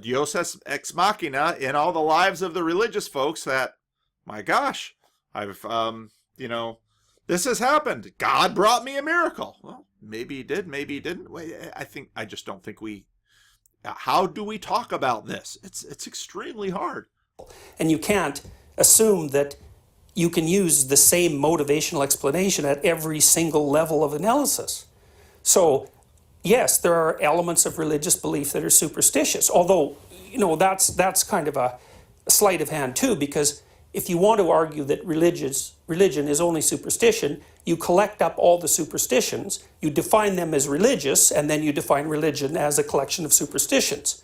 Deus ex machina in all the lives of the religious folks that, my gosh, I've, you know, this has happened. God brought me a miracle. Well, maybe he did, maybe he didn't. I just don't think how do we talk about this? It's extremely hard. And you can't assume that you can use the same motivational explanation at every single level of analysis. So, yes, there are elements of religious belief that are superstitious, although, you know, that's kind of a sleight of hand too, because if you want to argue that religion is only superstition, you collect up all the superstitions, you define them as religious, and then you define religion as a collection of superstitions.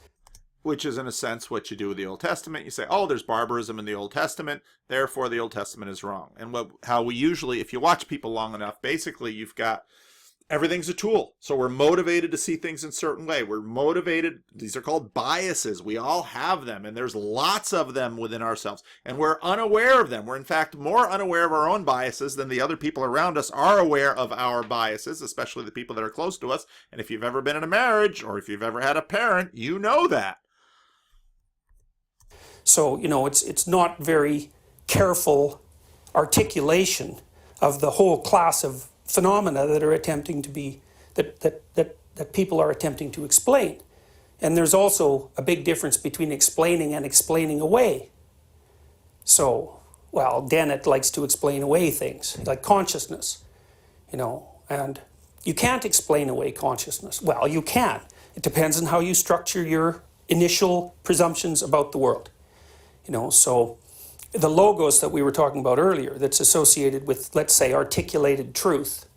Which is, in a sense, what you do with the Old Testament. You say, oh, there's barbarism in the Old Testament, therefore the Old Testament is wrong. And how we usually, if you watch people long enough, basically you've got, everything's a tool. So we're motivated to see things in a certain way. We're motivated, these are called biases. We all have them, and there's lots of them within ourselves. And we're unaware of them. We're, in fact, more unaware of our own biases than the other people around us are aware of our biases, especially the people that are close to us. And if you've ever been in a marriage, or if you've ever had a parent, you know that. So, you know, it's not very careful articulation of the whole class of phenomena that are attempting to be, that people are attempting to explain. And there's also a big difference between explaining and explaining away. So, well, Dennett likes to explain away things, like consciousness, you know, and you can't explain away consciousness. Well, you can. It depends on how you structure your initial presumptions about the world. You know, so the logos that we were talking about earlier, that's associated with, let's say, articulated truth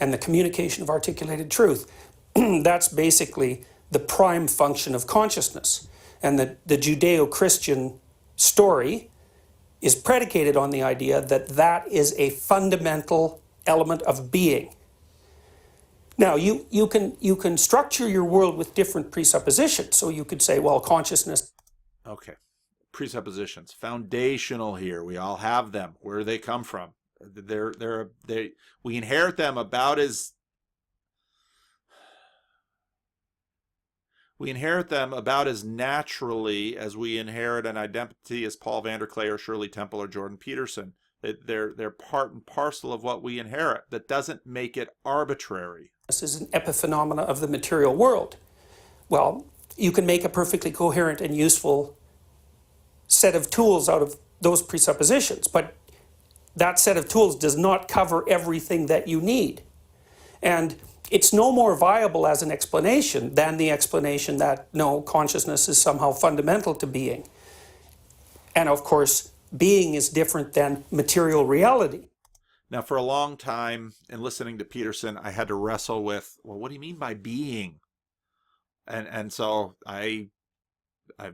and the communication of articulated truth, that's basically the prime function of consciousness. And the Judeo-Christian story is predicated on the idea that that is a fundamental element of being. Now, you can structure your world with different presuppositions. So you could say, well, consciousness. Okay. Presuppositions, foundational here. We all have them. Where do they come from? We inherit them about as naturally as we inherit an identity as Paul Vanderklay or Shirley Temple or Jordan Peterson. They're part and parcel of what we inherit. That doesn't make it arbitrary. This is an epiphenomena of the material world. Well, you can make a perfectly coherent and useful set of tools out of those presuppositions, but that set of tools does not cover everything that you need. And it's no more viable as an explanation than the explanation that, no, consciousness is somehow fundamental to being. And of course, being is different than material reality. Now, for a long time, in listening to Peterson, I had to wrestle with, well, what do you mean by being? And so I've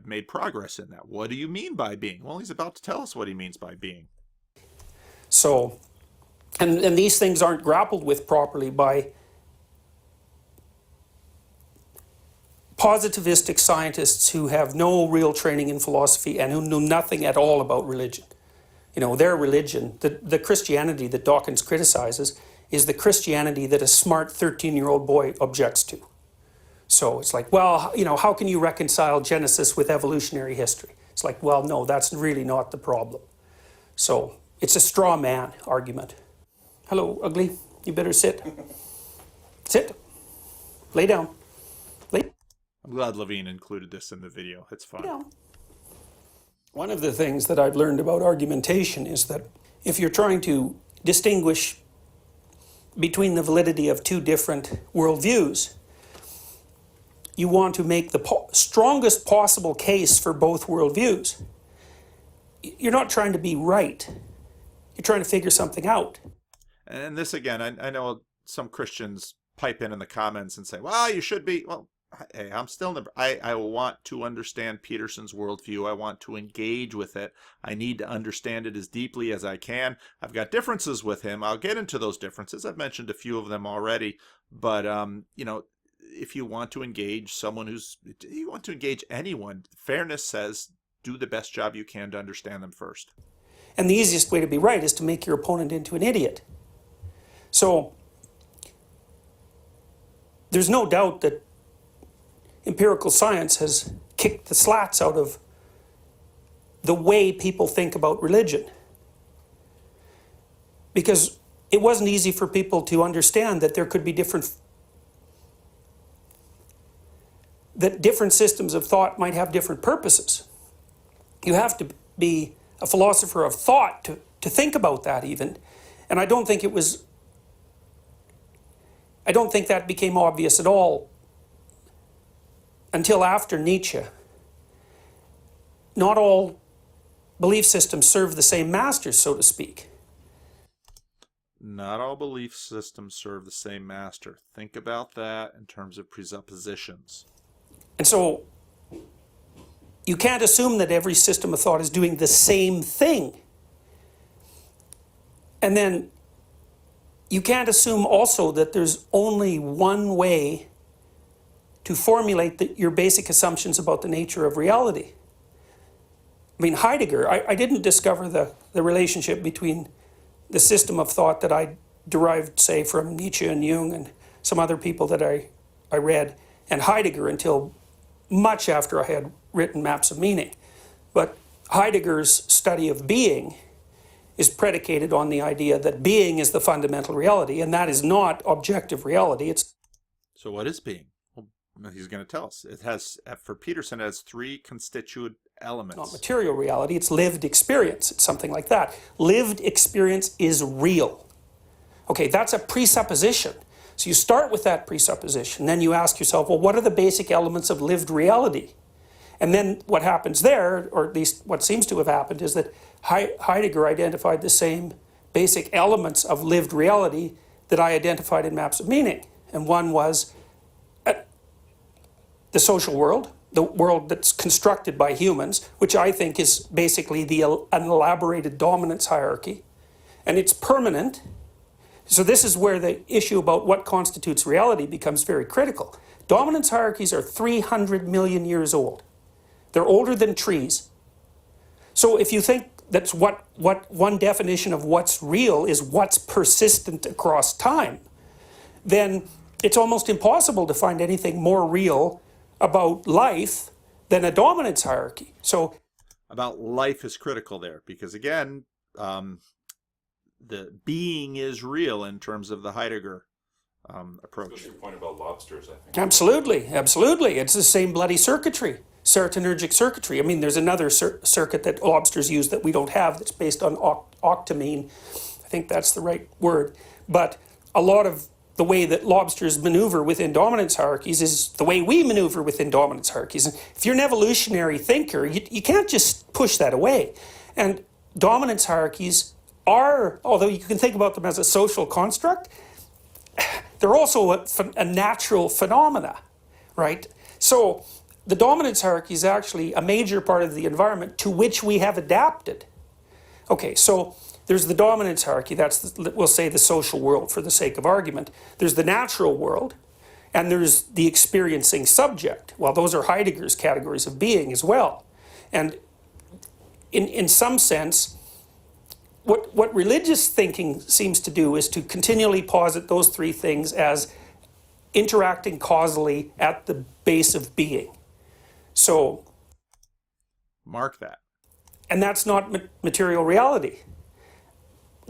made progress in that. What do you mean by being? Well, he's about to tell us what he means by being. So, and these things aren't grappled with properly by positivistic scientists who have no real training in philosophy and who know nothing at all about religion. You know, their religion, the Christianity that Dawkins criticizes, is the Christianity that a smart 13-year-old boy objects to. So it's like, well, you know, how can you reconcile Genesis with evolutionary history? It's like, well, no, that's really not the problem. So, It's a straw man argument. Hello, ugly. You better sit. Sit. Lay down. Lay I'm glad Levine included this in the video. It's fun. down. One of the things that I've learned about argumentation is that if you're trying to distinguish between the validity of two different worldviews, you want to make the strongest possible case for both worldviews. You're not trying to be right. You're trying to figure something out. And this, again, I know some Christians pipe in the comments and say, well, you should be, well, hey, I'm still in the, I want to understand Peterson's worldview. I want to engage with it. I need to understand it as deeply as I can. I've got differences with him. I'll get into those differences. I've mentioned a few of them already. But, you know, if you want to engage you want to engage anyone, fairness says do the best job you can to understand them first. And the easiest way to be right is to make your opponent into an idiot. So, there's no doubt that empirical science has kicked the slats out of the way people think about religion. Because it wasn't easy for people to understand that there could be different systems of thought might have different purposes. You have to be a philosopher of thought to think about that even. And I don't think that became obvious at all until after Nietzsche. Not all belief systems serve the same masters, so to speak. Not all belief systems serve the same master. Think about that in terms of presuppositions. And so you can't assume that every system of thought is doing the same thing. And then you can't assume also that there's only one way to formulate your basic assumptions about the nature of reality. I mean, Heidegger, I didn't discover the relationship between the system of thought that I derived, say, from Nietzsche and Jung and some other people that I read, and Heidegger until much after I had written Maps of Meaning. But Heidegger's study of being is predicated on the idea that being is the fundamental reality, and that is not objective reality. So what is being? Well, he's going to tell us. It has, for Peterson, it has three constituent elements. Not material reality, it's lived experience. It's something like that. Lived experience is real. Okay, that's a presupposition. So you start with that presupposition, then you ask yourself, well, what are the basic elements of lived reality? And then what happens there, or at least what seems to have happened, is that Heidegger identified the same basic elements of lived reality that I identified in Maps of Meaning. And one was the social world, the world that's constructed by humans, which I think is basically an elaborated dominance hierarchy. And it's permanent. So this is where the issue about what constitutes reality becomes very critical. Dominance hierarchies are 300 million years old. They're older than trees. So if you think that's what one definition of what's real is what's persistent across time, then it's almost impossible to find anything more real about life than a dominance hierarchy. So about life is critical there because, again, the being is real in terms of the Heidegger approach. What's your point about lobsters, I think? Absolutely. It's the same bloody circuitry, serotonergic circuitry. I mean, there's another circuit that lobsters use that we don't have that's based on octamine. I think that's the right word. But a lot of the way that lobsters maneuver within dominance hierarchies is the way we maneuver within dominance hierarchies. And if you're an evolutionary thinker, you can't just push that away. And dominance hierarchies are, although you can think about them as a social construct, they're also a natural phenomena, right? So the dominance hierarchy is actually a major part of the environment to which we have adapted. Okay, so there's the dominance hierarchy, that's, we'll say, the social world for the sake of argument. There's the natural world, and there's the experiencing subject. Well, those are Heidegger's categories of being as well. And in some sense, what religious thinking seems to do is to continually posit those three things as interacting causally at the base of being. So, mark that. And that's not material reality.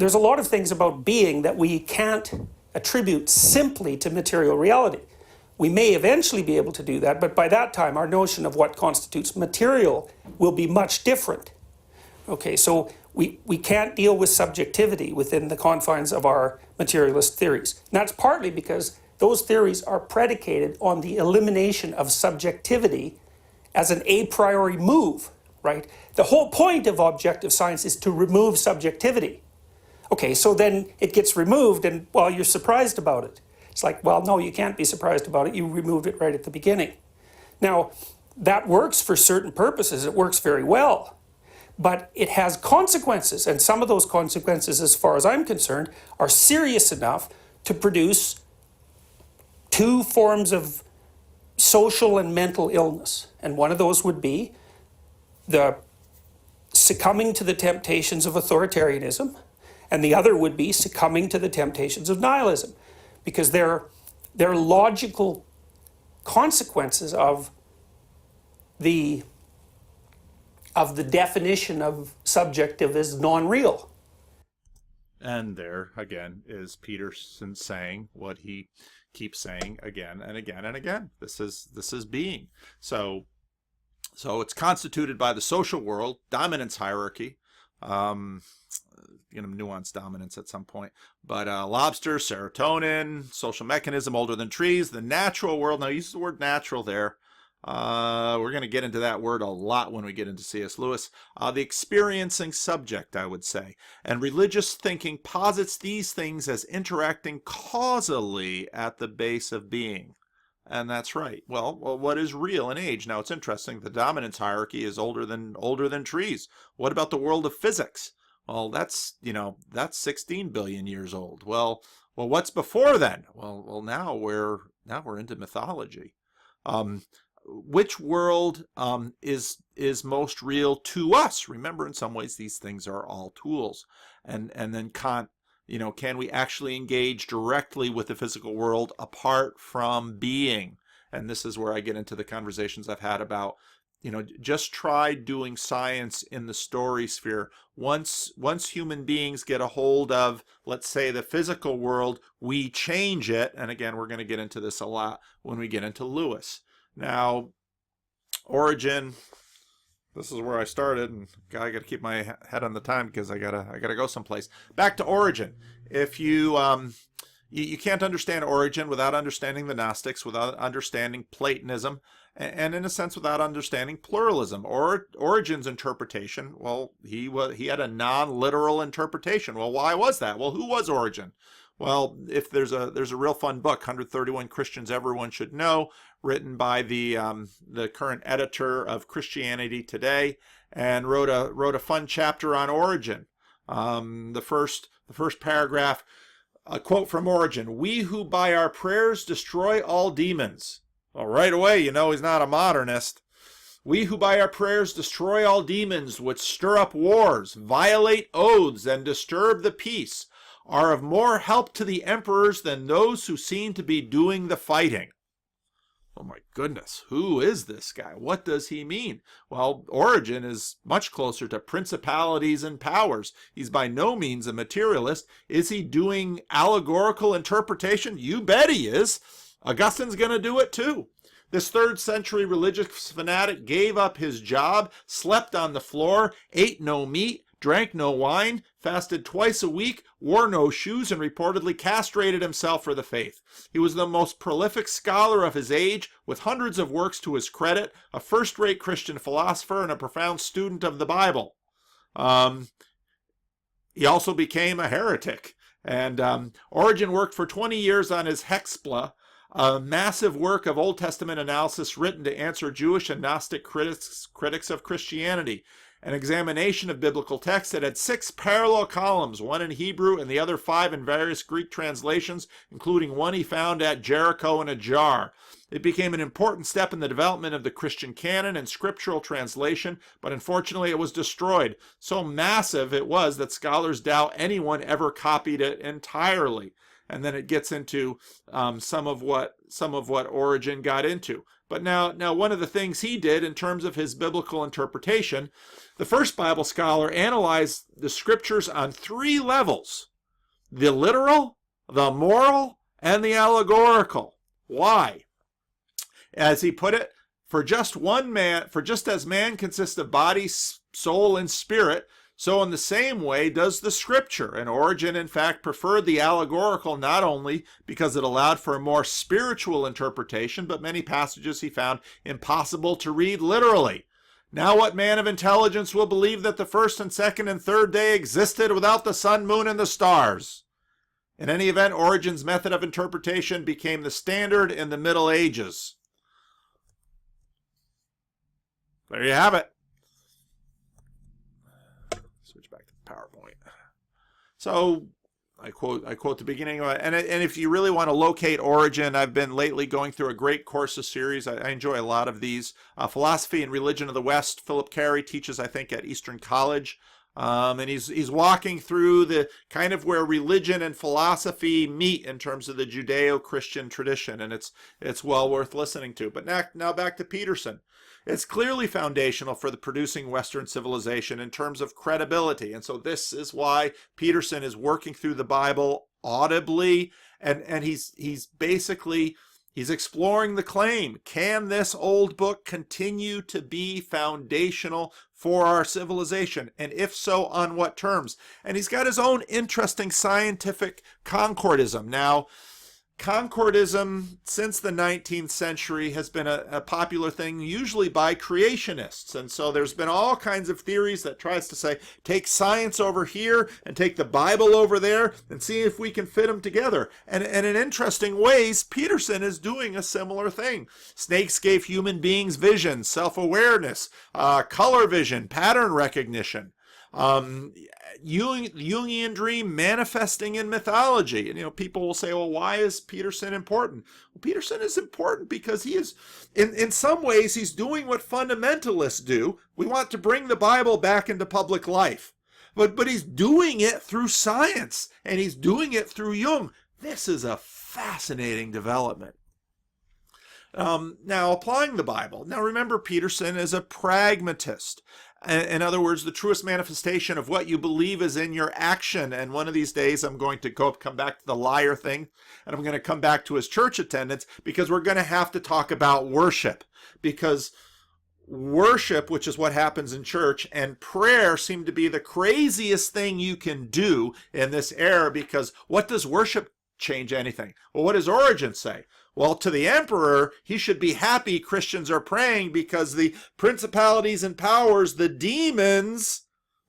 there's a lot of things about being that we can't attribute simply to material reality. We may eventually be able to do that, but by that time, our notion of what constitutes material will be much different. Okay, so we can't deal with subjectivity within the confines of our materialist theories. And that's partly because those theories are predicated on the elimination of subjectivity as an a priori move, right? The whole point of objective science is to remove subjectivity. Okay, so then it gets removed and, well, you're surprised about it. It's like, well, no, you can't be surprised about it. You removed it right at the beginning. Now, that works for certain purposes. It works very well. But it has consequences, and some of those consequences, as far as I'm concerned, are serious enough to produce two forms of social and mental illness. And one of those would be the succumbing to the temptations of authoritarianism, and the other would be succumbing to the temptations of nihilism, because they're logical consequences of the definition of subjective as non-real. And there, again, is Peterson saying what he keeps saying again and again and again. This is being. So it's constituted by the social world, dominance hierarchy, nuanced dominance at some point, but lobster, serotonin, social mechanism older than trees, the natural world. Now, he uses the word natural there. We're going to get into that word a lot when we get into C.S. Lewis. The experiencing subject, I would say. And religious thinking posits these things as interacting causally at the base of being. And that's right. Well, what is real in age? Now, it's interesting. The dominance hierarchy is older than trees. What about the world of physics? Well, that's 16 billion years old. Well, what's before then? Well, now we're into mythology. Which world is most real to us? Remember, in some ways, these things are all tools. And then Kant, can we actually engage directly with the physical world apart from being? And this is where I get into the conversations I've had about, just try doing science in the story sphere. Once human beings get a hold of, let's say, the physical world, we change it. And again, we're going to get into this a lot when we get into Lewis. Now, Origen, this is where I started, and I got to keep my head on the time because I gotta go someplace. Back to Origen. If you can't understand Origen without understanding the Gnostics, without understanding Platonism, and in a sense without understanding pluralism. Origen's interpretation, well, he had a non-literal interpretation. Well, why was that? Well, who was Origen? Well, if there's a real fun book, 131 Christians Everyone Should Know, written by the current editor of Christianity Today, and wrote a fun chapter on Origen. The first paragraph, a quote from Origen: "We who by our prayers destroy all demons." Well, right away, he's not a modernist. "We who by our prayers destroy all demons which stir up wars, violate oaths, and disturb the peace, are of more help to the emperors than those who seem to be doing the fighting." Oh my goodness, who is this guy? What does he mean? Well, Origen is much closer to principalities and powers. He's by no means a materialist. Is he doing allegorical interpretation? You bet he is. Augustine's going to do it too. This 3rd century religious fanatic gave up his job, slept on the floor, ate no meat, drank no wine, fasted twice a week, wore no shoes, and reportedly castrated himself for the faith. He was the most prolific scholar of his age, with hundreds of works to his credit, a first-rate Christian philosopher, and a profound student of the Bible. He also became a heretic. And Origen worked for 20 years on his Hexpla, a massive work of Old Testament analysis written to answer Jewish and Gnostic critics of Christianity. An examination of biblical texts that had 6 parallel columns, one in Hebrew and the other 5 in various Greek translations, including one he found at Jericho in a jar. It became an important step in the development of the Christian canon and scriptural translation, but unfortunately it was destroyed. So massive it was that scholars doubt anyone ever copied it entirely. and then it gets into some of what Origen got into. But now one of the things he did in terms of his biblical interpretation, the first Bible scholar analyzed the scriptures on 3 levels: the literal, the moral, and the allegorical. Why? As he put it, for just as man consists of body, soul, and spirit, so in the same way does the scripture. And Origen, in fact, preferred the allegorical not only because it allowed for a more spiritual interpretation, but many passages he found impossible to read literally. Now what man of intelligence will believe that the first and second and third day existed without the sun, moon, and the stars? In any event, Origen's method of interpretation became the standard in the Middle Ages. There you have it. Switch back to PowerPoint. So I quote the beginning of it. And if you really want to locate Origen, I've been lately going through a great courses series. I enjoy a lot of these. Philosophy and Religion of the West. Philip Carey teaches, I think, at Eastern College. And he's walking through the kind of where religion and philosophy meet in terms of the Judeo-Christian tradition, and it's well worth listening to. But now back to Peterson. It's clearly foundational for the producing Western civilization in terms of credibility, and so this is why Peterson is working through the Bible audibly, and he's exploring the claim: can this old book continue to be foundational for our civilization? And if so, on what terms? And he's got his own interesting scientific concordism. Now, concordism since the 19th century has been a popular thing, usually by creationists. And so there's been all kinds of theories that tries to say, take science over here and take the Bible over there and see if we can fit them together. And in interesting ways, Peterson is doing a similar thing. Snakes gave human beings vision, self-awareness, color vision, pattern recognition. Jungian dream manifesting in mythology. And people will say, well, why is Peterson important? Well, Peterson is important because he is, in some ways, he's doing what fundamentalists do. We want to bring the Bible back into public life. But he's doing it through science, and he's doing it through Jung. This is a fascinating development. Now, applying the Bible. Now, remember, Peterson is a pragmatist. In other words, the truest manifestation of what you believe is in your action. And one of these days, I'm going to come back to the liar thing, and I'm going to come back to his church attendance, because we're going to have to talk about worship. Because worship, which is what happens in church, and prayer seem to be the craziest thing you can do in this era, because what does worship change anything? Well, what does Origen say? Well, to the emperor, he should be happy Christians are praying, because the principalities and powers, the demons,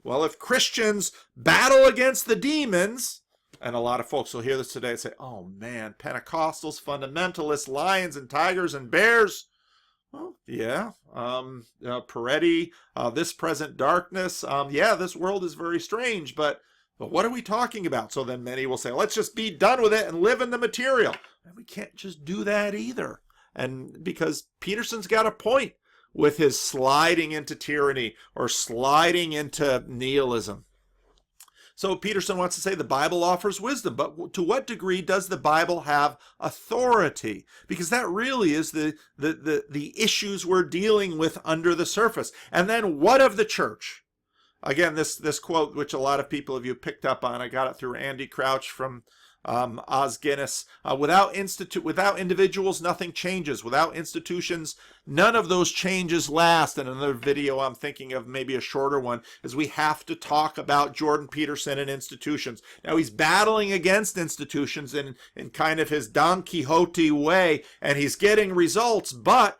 well, if Christians battle against the demons, and a lot of folks will hear this today and say, oh man, Pentecostals, fundamentalists, lions and tigers and bears. Well, yeah, Peretti, this present darkness, yeah, this world is very strange, but what are we talking about? So then many will say, let's just be done with it and live in the material. And we can't just do that either. And because Peterson's got a point with his sliding into tyranny or sliding into nihilism. So Peterson wants to say the Bible offers wisdom, but to what degree does the Bible have authority? Because that really is the issues we're dealing with under the surface. And then what of the church? Again, this quote, which a lot of people of you picked up on, I got it through Andy Crouch from Os Guinness. Without individuals, nothing changes. Without institutions, none of those changes last. And another video I'm thinking of, maybe a shorter one, is we have to talk about Jordan Peterson and institutions. Now, he's battling against institutions in kind of his Don Quixote way, and he's getting results, but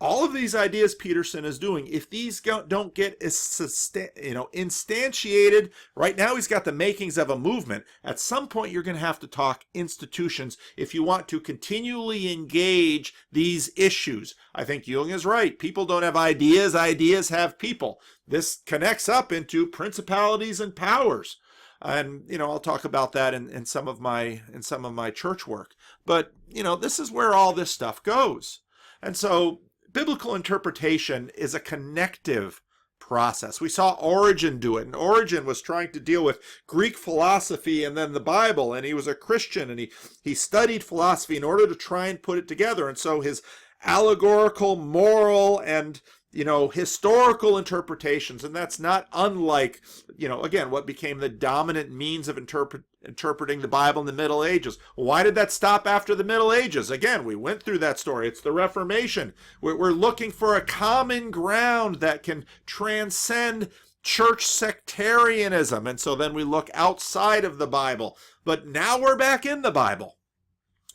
all of these ideas Peterson is doing, if these don't get instantiated, right now he's got the makings of a movement. At some point you're going to have to talk institutions if you want to continually engage these issues. I think Jung is right. People don't have ideas, ideas have people. This connects up into principalities and powers. And, I'll talk about that in some of my church work. But, this is where all this stuff goes. And so biblical interpretation is a connective process. We saw Origen do it, and Origen was trying to deal with Greek philosophy and then the Bible, and he was a Christian, and he studied philosophy in order to try and put it together. And so his allegorical, moral, and historical interpretations, and that's not unlike, again, what became the dominant means of interpreting the Bible in the Middle Ages. Why did that stop after the Middle Ages? Again, we went through that story. It's the Reformation. We're looking for a common ground that can transcend church sectarianism, and so then we look outside of the Bible. But now we're back in the Bible.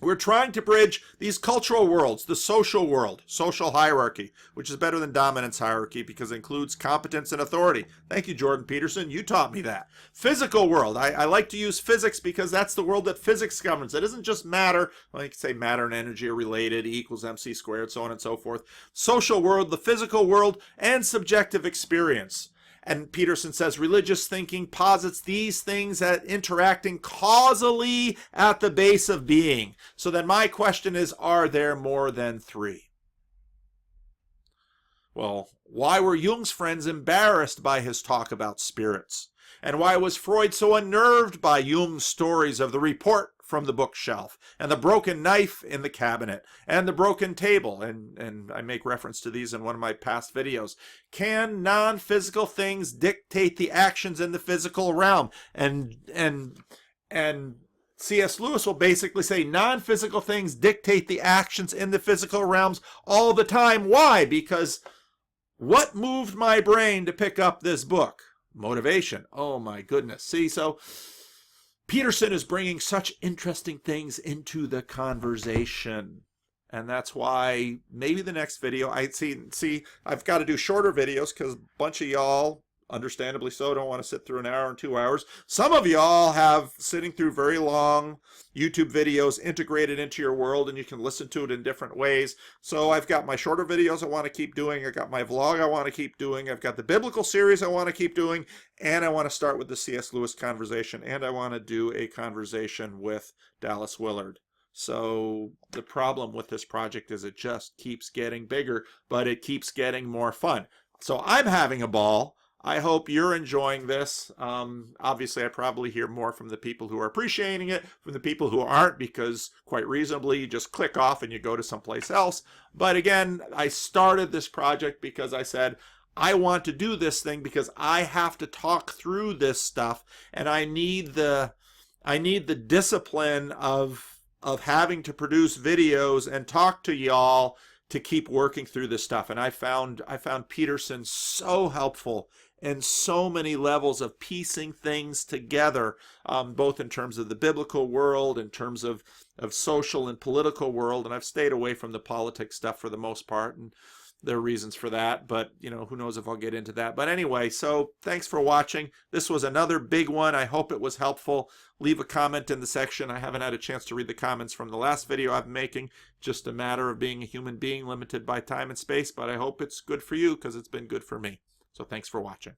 We're trying to bridge these cultural worlds, the social world, social hierarchy, which is better than dominance hierarchy because it includes competence and authority. Thank you, Jordan Peterson. You taught me that. Physical world. I like to use physics because that's the world that physics governs. It isn't just matter. Well, you can say matter and energy are related, E equals mc squared, so on and so forth. Social world, the physical world, and subjective experience. And Peterson says religious thinking posits these things as interacting causally at the base of being. So then my question is, are there more than three? Well, why were Jung's friends embarrassed by his talk about spirits? And why was Freud so unnerved by Jung's stories of the report from the bookshelf, and the broken knife in the cabinet, and the broken table, and I make reference to these in one of my past videos. Can non-physical things dictate the actions in the physical realm? And C.S. Lewis will basically say non-physical things dictate the actions in the physical realms all the time. Why? Because what moved my brain to pick up this book? Motivation. Oh my goodness. See, so Peterson is bringing such interesting things into the conversation. And that's why maybe the next video, I've got to do shorter videos because a bunch of y'all, understandably so, don't want to sit through an hour and 2 hours. Some of y'all have sitting through very long YouTube videos integrated into your world, and you can listen to it in different ways. So I've got my shorter videos I want to keep doing. I've got my vlog I want to keep doing. I've got the biblical series I want to keep doing. And I want to start with the C.S. Lewis conversation. And I want to do a conversation with Dallas Willard. So the problem with this project is it just keeps getting bigger, but it keeps getting more fun. So I'm having a ball. I hope you're enjoying this. Obviously, I probably hear more from the people who are appreciating it, from the people who aren't, because quite reasonably, you just click off and you go to someplace else. But again, I started this project because I said, I want to do this thing because I have to talk through this stuff, and I need the discipline of having to produce videos and talk to y'all to keep working through this stuff. And I found Peterson so helpful in so many levels of piecing things together, both in terms of the biblical world, in terms of social and political world. And I've stayed away from the politics stuff for the most part, and there are reasons for that, but who knows if I'll get into that. But anyway, so thanks for watching. This was another big one. I hope it was helpful. Leave a comment in the section. I haven't had a chance to read the comments from the last video I'm making. Just a matter of being a human being limited by time and space, but I hope it's good for you because it's been good for me. So thanks for watching.